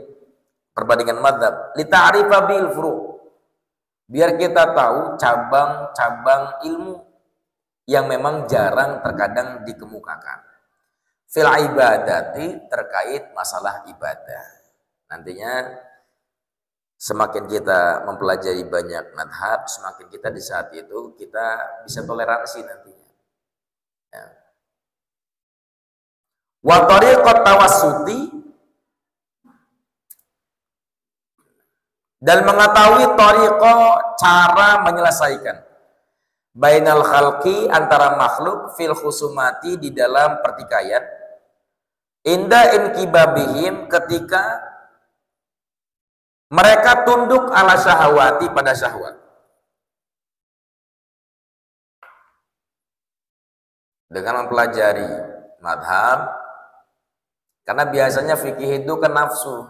perbandingan madzhab? Lita'rifa bil furu'. Biar kita tahu cabang-cabang ilmu yang memang jarang terkadang dikemukakan. Fil ibadati, terkait masalah ibadah. Nantinya semakin kita mempelajari banyak madhab, semakin kita di saat itu kita bisa toleransi nantinya. Ya. Wa tariqat tawassuti, dan mengetahui tariqah, cara menyelesaikan bainal khalqi, antara makhluk, fil khusumati, di dalam pertikaian, inda inkibabihim, ketika mereka tunduk ala syahwati, pada syahwat. Dengan mempelajari madhab, karena biasanya fikih itu kan nafsu,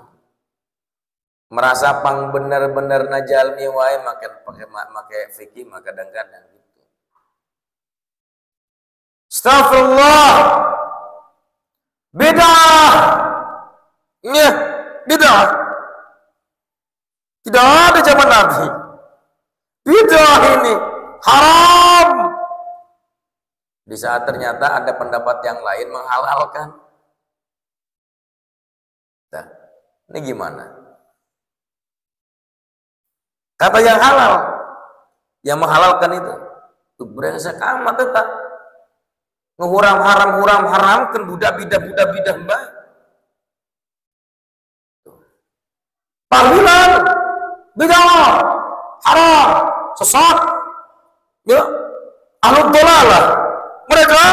merasa pang bener-bener najalmi wae pakai fikih, maka kadang-kadang gitu. Astagfirullah, bid'ah, ya bid'ah, tidak ada zaman Nabi. Bid'ah ini haram. Di saat ternyata ada pendapat yang lain menghalalkan. Nah, ini gimana? Kata yang halal, yang menghalalkan itu brengsek amat tetap haramkan budak bidah mbak. Tahlilan bidah haram, sesat, ya, ahlul dhalalah. Mereka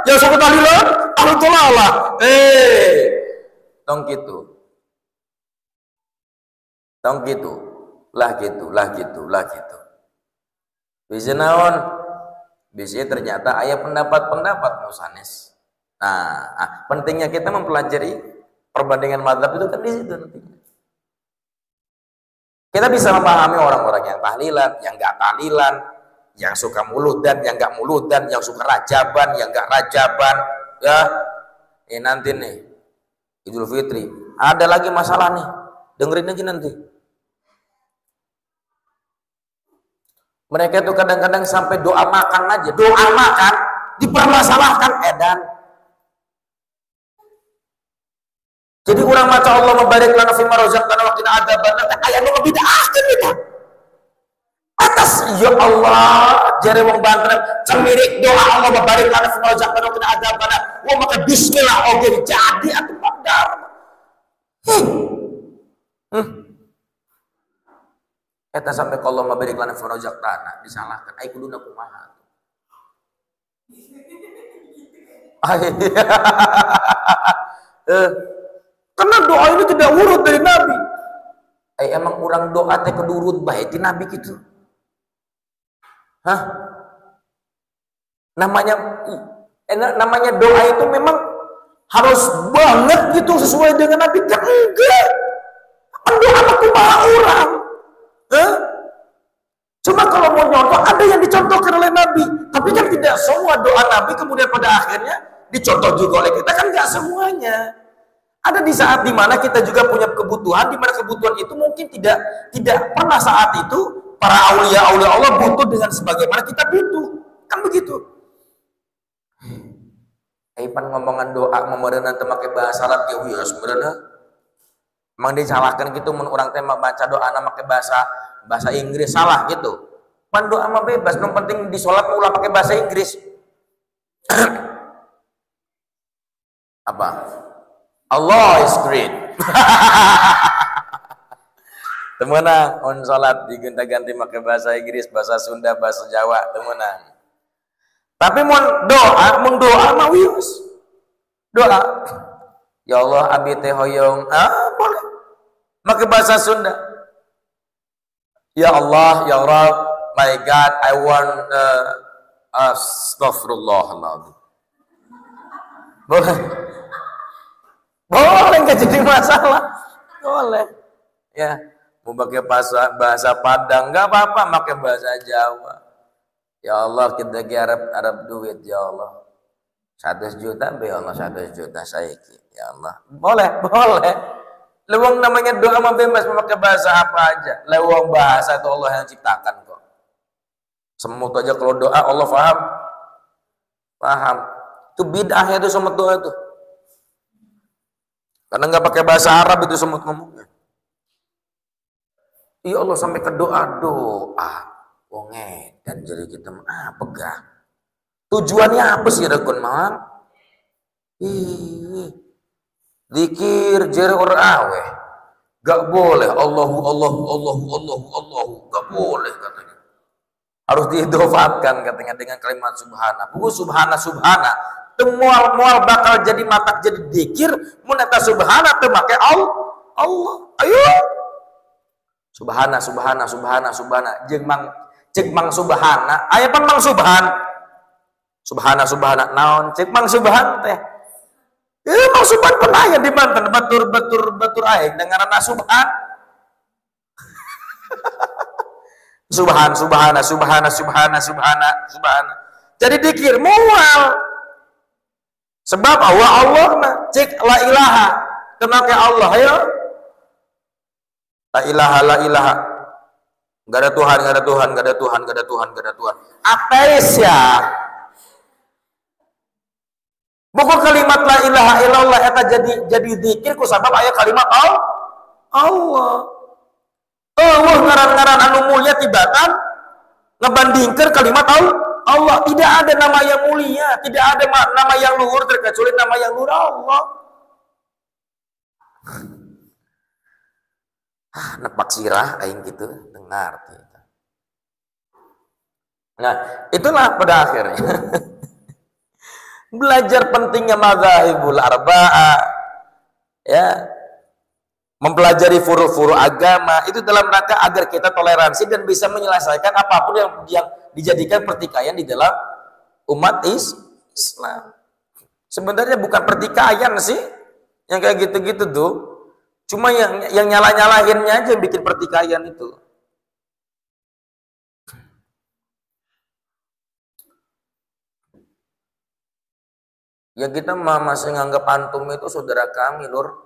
yang suka tahlilan ahlul dhalalah. Tong gitu. Lah gitu. Bisa naon? Bisa ternyata ayat pendapat musanes. Nah, pentingnya kita mempelajari perbandingan mazhab itu kan di situ nantinya. Kita bisa memahami orang-orang yang tahlilan, yang enggak tahlilan, yang suka muludan, yang enggak muludan, yang suka rajaban, yang enggak rajaban, ya. Ini nanti nih Idul Fitri, ada lagi masalah nih. Dengerin aja nanti. Mereka tuh kadang-kadang sampai doa makan aja, doa makan dipermasalahkan edan. Jadi urang maca Allah mabarik lana fi ma razaqtana wa qina adzabannar aya nu ngabidahkeun kita. Atas ya Allah jare wong Banten cemirik doa Allah mabarik lana fi ma razaqtana wa qina adzabannar. Wong make bismillah oge jadi atuh padar. Eta sampai kalau mabarik lana fi ma razaqtana disalahkan ai kuduna kumaha. Karena doa ini tidak urut dari Nabi. Emang orang doa teh kedurut bae ti Nabi gitu. Hah? Namanya doa itu memang harus banget gitu sesuai dengan Nabi. Kan enggak. Doa mah kumaha urang. Hah? Cuma kalau mau nyontoh ada yang dicontohkan oleh Nabi. Tapi kan tidak semua doa Nabi kemudian pada akhirnya dicontoh juga oleh kita, kan enggak semuanya. Ada di saat dimana kita juga punya kebutuhan, dimana kebutuhan itu mungkin tidak pernah saat itu para aulia Allah butuh dengan sebagaimana kita butuh, kan begitu. Pan ngomongan doa memerenan teu make bahasa Arab ge wios beureuh. Emang disalahkan gitu mun urang teh baca doa na make bahasa Inggris salah gitu. Pan doa mah bebas, yang penting di salat ulah pakai bahasa Inggris. Apa? Allah is great. Temenang, on salat diganti pakai bahasa Inggris, bahasa Sunda, bahasa Jawa, temenang. Tapi mun doa mah wius. Doa. Ya Allah abi teh hoyong, boleh. Pakai bahasa Sunda. Ya Allah, ya Rabb, my God, I want astaghfirullahaladzim. Boleh. Boleh, nggak jadi masalah. Boleh. Ya, mau pakai bahasa Padang nggak apa-apa, pakai bahasa Jawa. Ya Allah, kita Arab duit ya Allah. 100 juta, ya Allah 100 juta saiki. Ya Allah. Boleh. Lewang namanya doa mah bebas memakai bahasa apa aja. Lewang bahasa itu Allah yang ciptakan kok. Semut aja kalau doa Allah paham. Itu bid'ah itu semut doa itu. Karena nggak pakai bahasa Arab itu semut ngomongnya. Ya Allah sampai ke doa. Wonge dan jadi kita pegah. Tujuannya apa sih rekun mang? Dikir jere awe. Gak boleh Allahu gak boleh katanya. Harus diidhofatkan katanya dengan kalimat subhana. Buku subhana. Mual bakal jadi matak jadi dikir mun eta subhana teu make Allah. Ayo. Subhana. Cek mang subhana. Aya pan mang subhan. Subhana. Naon cek mang subhan teh. Mang subhan pernah aya di Banten batur aing dengaranna subhan. Subhana. Jadi dikir mual. Sebab Allah mah cek la ilaha teu make Allah ayo. La ilaha. Enggak ada Tuhan. Ateis ya. Buku kalimat la ilaha illallah eta jadi zikir ku sabab aya kalimat Allah. Ngaran-ngaran anu mulia tibatan ngebandingkeun kalimat Allah. Tidak ada nama yang mulia, tidak ada nama yang luhur terkecuali nama yang luhur Allah. Nepak sirah aing gitu dengar. Nah, itulah pada akhirnya belajar pentingnya madzhabul arba'ah, ya, mempelajari furu-furu agama itu dalam rangka agar kita toleransi dan bisa menyelesaikan apapun yang dijadikan pertikaian di dalam umat Islam. Sebenarnya bukan pertikaian sih, yang kayak gitu-gitu tuh, cuma yang nyala-nyalahinnya aja yang bikin pertikaian itu. Ya kita masih nganggap antum itu saudara kami, Lur.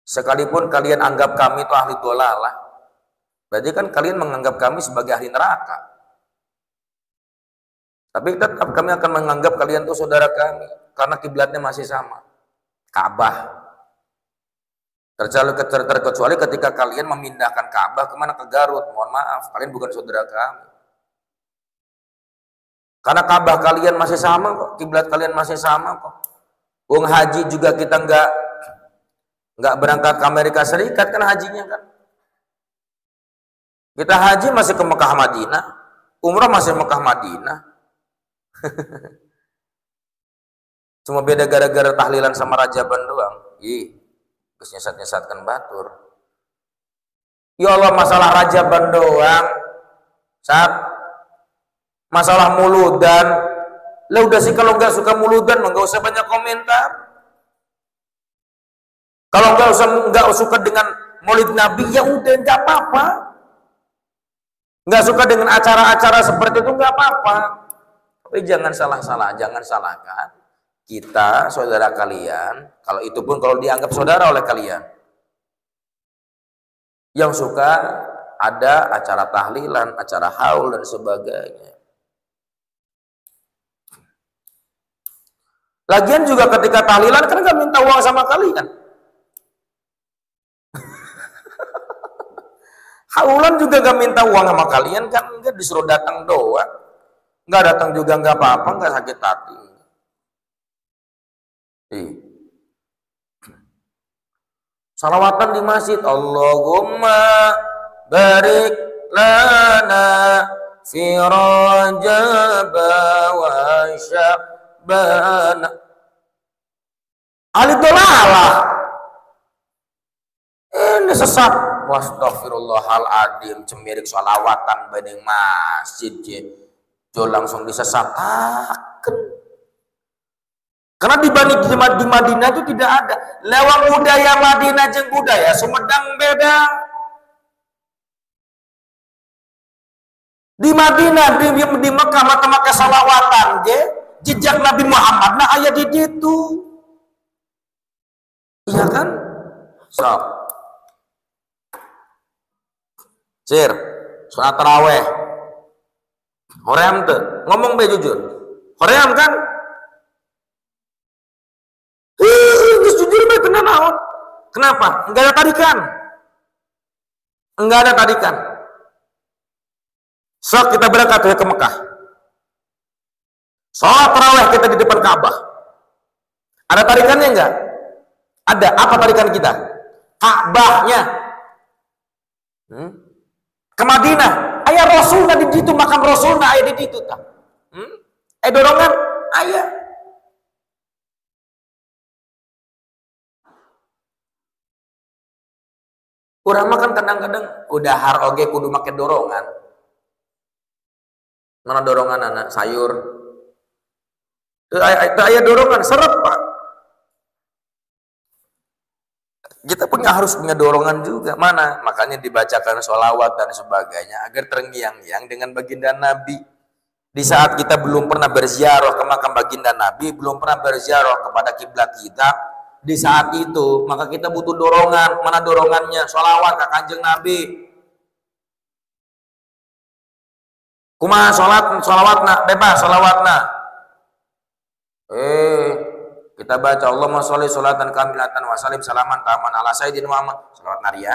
Sekalipun kalian anggap kami itu ahli dhalalah, berarti kan kalian menganggap kami sebagai ahli neraka. Tapi tetap kami akan menganggap kalian itu saudara kami karena kiblatnya masih sama, Ka'bah. Terkecuali ketika kalian memindahkan Ka'bah kemana, ke Garut. Mohon maaf, kalian bukan saudara kami. Karena Ka'bah kalian masih sama kok, kiblat kalian masih sama kok. Wong haji juga kita nggak berangkat ke Amerika Serikat kan hajinya kan. Kita haji masih ke Mekah Madinah, umrah masih Mekah Madinah. Cuma beda gara-gara tahlilan sama rajaban doang. Terus nyesat-nyesatkan batur. Ya Allah, masalah rajaban doang. Masalah muludan. Lah udah sih, kalau nggak suka muludan nggak usah banyak komentar. Kalau nggak suka dengan Maulid Nabi, ya udah nggak apa-apa. Nggak suka dengan acara-acara seperti itu nggak apa-apa. Tapi jangan salahkan. Kita saudara kalian, kalau itu pun kalau dianggap saudara oleh kalian. Yang suka ada acara tahlilan, acara haul dan sebagainya. Lagian juga ketika tahlilan kan gak minta uang sama kalian. Haulan juga gak minta uang sama kalian kan, enggak, disuruh datang doang. Enggak datang juga enggak apa-apa, enggak sakit hati. Salawatan di masjid, Allahumma barik lana fi Rajab wa Sya'ban. Alidolalah. Ini sesat. Wastaghfirullahaladzim, cemirik salawatan badeng masjid jo langsung disesatakan. Karena di Madinah itu tidak ada. Lewat budaya Madinah jeung budaya Sumedang beda. Di Madinah, di Mekah maka salawatan jejak Nabi Muhammad nah aya di ditu. Iya kan? Sok. Sir, salat tarawih. Hoream teu? Ngomong be jujur. Hoream kan? Terus jujur be kena naon? Kenapa? Enggak ada tarikan. Enggak ada tarikan. Sok kita berangkat ke Mekah. Salat tarawih kita di depan Ka'bah. Ada tarikannya enggak? Ada. Apa tarikan kita? Ka'bahnya. Ke Madinah, aya Rasulna di situ, makam Rasulna aya di situ tah. Dorongan aya. Urang mah kan kadang-kadang udah har oge kudu make dorongan. Mana dorongan anak sayur? Teu aya dorongan, seret Pak. Kita harus punya dorongan juga. Mana? Makanya dibacakan sholawat dan sebagainya agar terngiang-ngiang dengan baginda Nabi. Di saat kita belum pernah berziarah ke makam baginda Nabi, belum pernah berziarah kepada kiblat kita, di saat itu maka kita butuh dorongan. Mana dorongannya? Sholawat ke Kanjeng Nabi. Kumaha sholawatna? Bebas sholawatna. Kita baca Allahumma sholli sholatan kamilatan wa salim salaman taman ala sayyidina Muhammad. Salawat naria.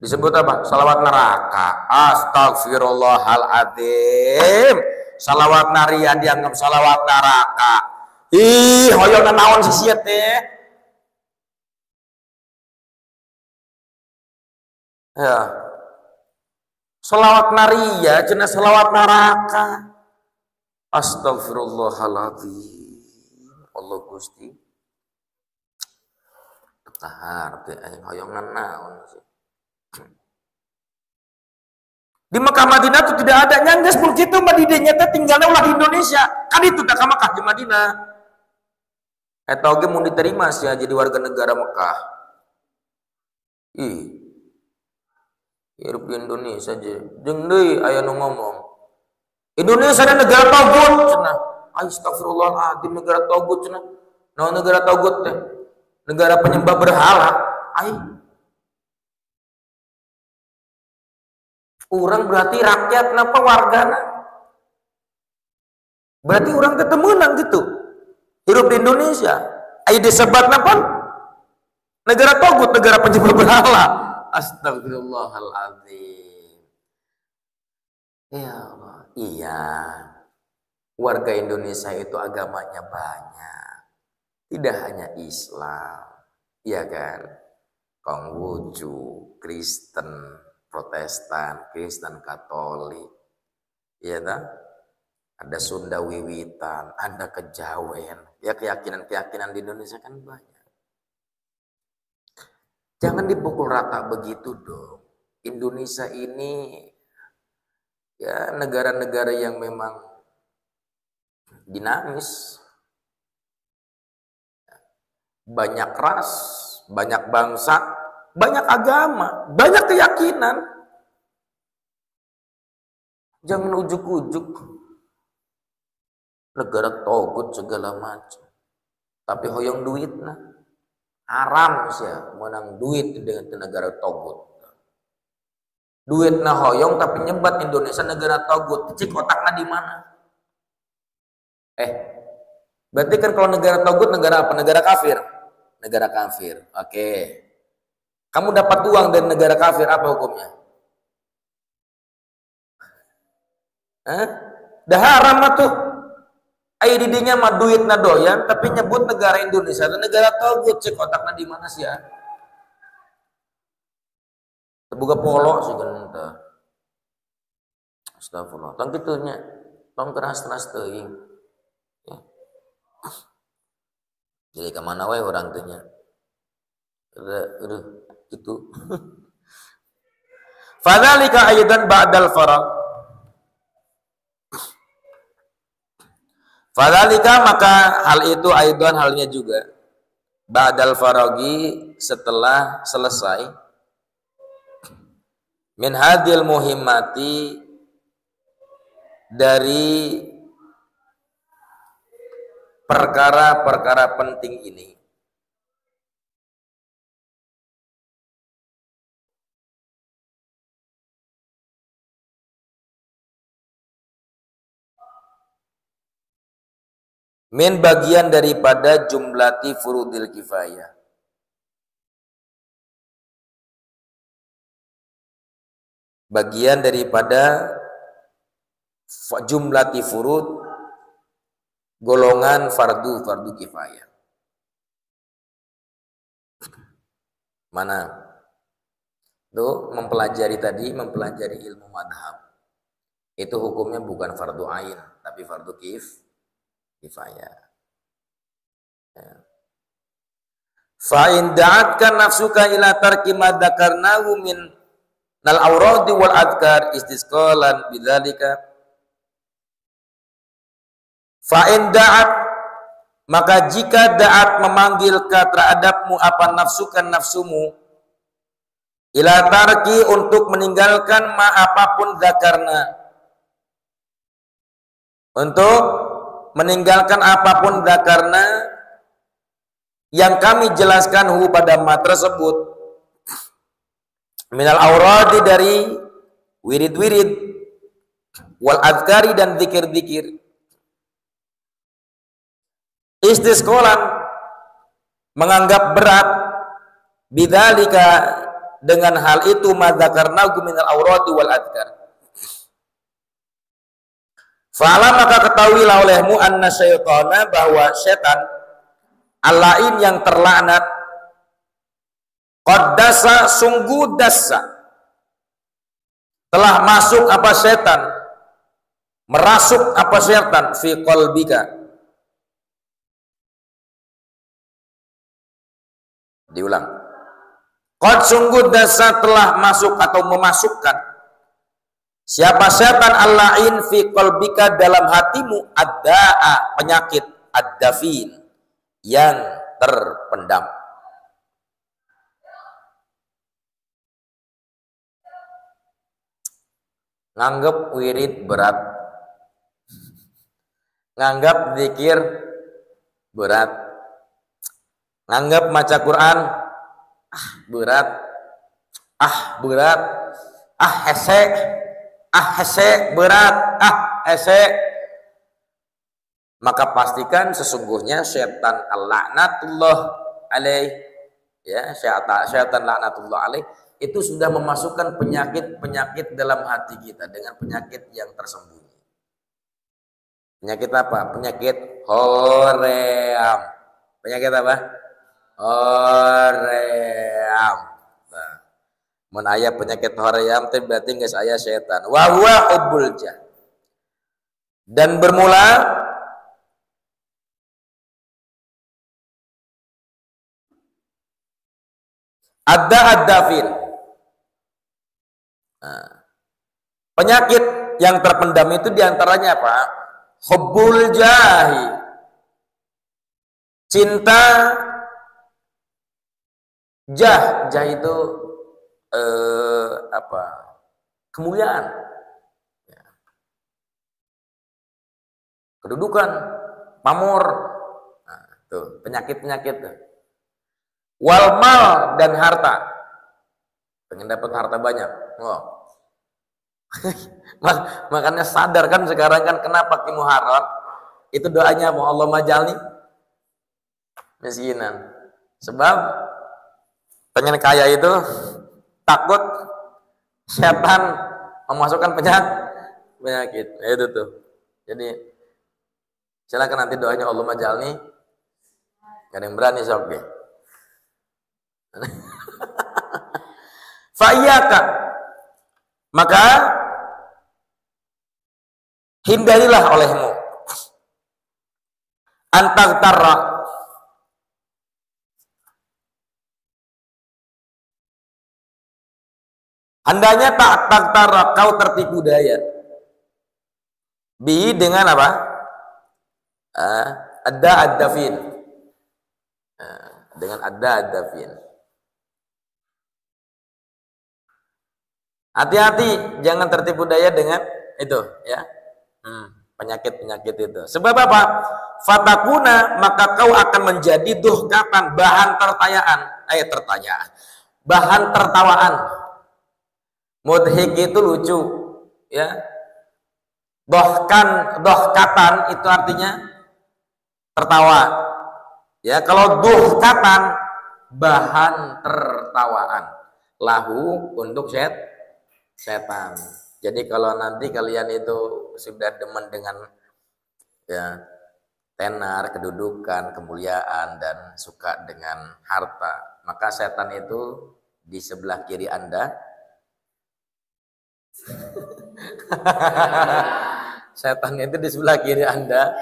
Disebut apa? Salawat neraka. Astagfirullahaladzim. Salawat naria dianggap salawat neraka. Hoyongna naon sih teh? Ya. Salawat naria cenah salawat neraka. Astagfirullahaladzim. Allah Gusti tahar teh aing hoyongan naon sih. Di Mekah Madinah itu tidak ada nyangges pun kitu mah di dinya teh tinggalna ulah di Indonesia. Kan itu teh ka Mekah di Madinah. Eta oge mun diterima sia jadi warga negara Mekah. Hirup di Indonesia aja. Jeung deui aya nu ngomong. Indonesia adalah negara togut cenah. Astagfirullahaladzim, negara togut cenah. Nah, negara togut teh negara penyembah berhala. Urang berarti rakyat napa wargana? Berarti orang ketemunan gitu. Hidup di Indonesia. Ayo disebat apa? Negara togut, negara penyembah berhala. Astagfirullahaladzim. Ya Allah. Iya. Warga Indonesia itu agamanya banyak. Tidak hanya Islam. Iya kan? Konghucu, Kristen, Protestan, Kristen Katolik. Iya tak? Ada Sunda Wiwitan, ada Kejawen. Ya keyakinan-keyakinan di Indonesia kan banyak. Jangan dipukul rata begitu dong. Indonesia ini ya negara-negara yang memang dinamis. Banyak ras, banyak bangsa, banyak agama, banyak keyakinan. Jangan ujuk-ujuk negara togut segala macam. Tapi hoyong duit nah. Haram sih menang duit dengan negara togut. Duit nah hoyong tapi nyebat Indonesia negara togut. Cik otaknya di mana? Berarti kan kalau negara togut negara apa? Negara kafir. Negara kafir. Oke. Kamu dapat uang dari negara kafir, apa hukumnya? Dah haram tuh. Ayo didinya mah duit na doyan, tapi nyebut negara Indonesia dan negara togut. Cek otaknya di mana sih ya? Terbuka polo sih kan entah. Astagfirullah. Tong kitunya, tong keras-keras teuing. Ya. Jadi kemana wae orang tunya? Gitu. Fadzalika aidan ba'dal faraq. Fadzalika maka hal itu aidan halnya juga ba'dal faragi setelah selesai min hadil muhimmati dari perkara-perkara penting ini. Min bagian daripada jumlati furudil kifayah. Bagian daripada jumlati furud golongan fardu kifayah. Mana? Tuh mempelajari ilmu madhab. Itu hukumnya bukan fardu ain, tapi fardu kifayah. Ya. Fa in da'atka nafsuka ila tarki ma dzakarnahu min al awradi wal adkar istisqalan bidzalika fa in da'at maka jika da'at memanggil ka terhadapmu apa nafsumu ila tarki untuk meninggalkan ma apapun dzakarna, untuk meninggalkan apapun dzakarna yang kami jelaskan pada ma tersebut minal auradi dari wirid-wirid wal adkari dan zikir-zikir istisqalan menganggap berat bidzalika dengan hal itu madzakarnahu minal auradi wal adkar. Fa'ala maka ketahuilah olehmu anna syaitana bahwa setan al-la'in yang terlaknat qaddasa sungguh dasa telah masuk apa setan merasuk apa setan fi qalbika. Diulang. Qad sungguh dasa telah masuk atau memasukkan siapa setan al-la'in fi qalbika dalam hatimu ad-da'a penyakit ad-dafin yang terpendam. Nganggap wirid berat, nganggap zikir berat, nganggap maca Quran berat, hese berat, hese maka pastikan sesungguhnya setan laknatullah alaih, ya, setan laknatullah alaih itu sudah memasukkan penyakit-penyakit dalam hati kita dengan penyakit yang tersembunyi. Penyakit apa? Penyakit hoream. Penyakit apa? Hoream. Nah, mun aya penyakit hoream teh berarti geus aya setan. Wa huwa hubbul jah. Dan bermula ad-dafin. Nah, penyakit yang terpendam itu diantaranya apa? Hubbul jahi, cinta jah itu apa? Kemuliaan, ya. Kedudukan, pamor. Nah, tuh penyakit-penyakit tuh. Wal mal dan harta, pengen dapat harta banyak. Oh. Makanya sadar kan sekarang kan kenapa Ki Muharram itu doanya mau Allah majalni miskinan, sebab pengen kaya itu takut setan memasukkan penyakit. Itu tuh. Jadi silakan nanti doanya Allah majalni, gak ada yang berani sok deh. Fa'iyaka, maka hindarilah olehmu antagtarra, hendaknya tak tagtarra kau tertipu daya bi dengan apa? Ad-dafin, dengan ad-dafin. Hati-hati jangan tertipu daya dengan itu, ya. Penyakit-penyakit itu. Sebab apa? Fatakuna, maka kau akan menjadi duhkatan, bahan bahan tertawaan. Mudhik itu lucu, ya. Dohkatan itu artinya tertawa. Ya, kalau duhkatan bahan tertawaan. Lahu untuk setan. Jadi kalau nanti kalian itu sudah demen dengan, ya, tenar, kedudukan, kemuliaan, dan suka dengan harta, maka setan itu di sebelah kiri Anda. Setan itu di sebelah kiri Anda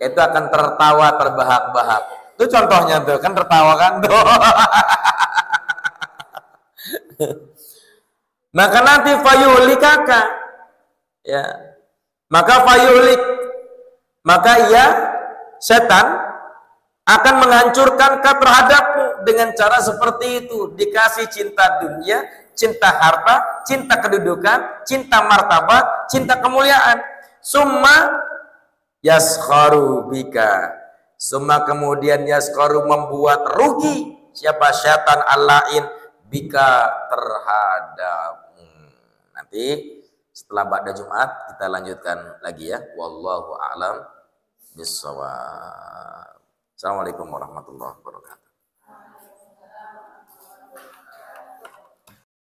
itu akan tertawa terbahak-bahak. Itu contohnya tuh, kan tertawa kan tuh. Maka nanti fayuhlikaka, ya, maka ia setan akan menghancurkan terhadapmu dengan cara seperti itu. Dikasih cinta dunia, cinta harta, cinta kedudukan, cinta martabat, cinta kemuliaan. Summa yaskharu bika, summa kemudian yaskharu membuat rugi siapa? Syaitan al-la'in bika terhadapmu. Nanti setelah ba'da Jumat kita lanjutkan lagi, ya. Wallahu a'lam bissawab. Assalamualaikum warahmatullahi wabarakatuh.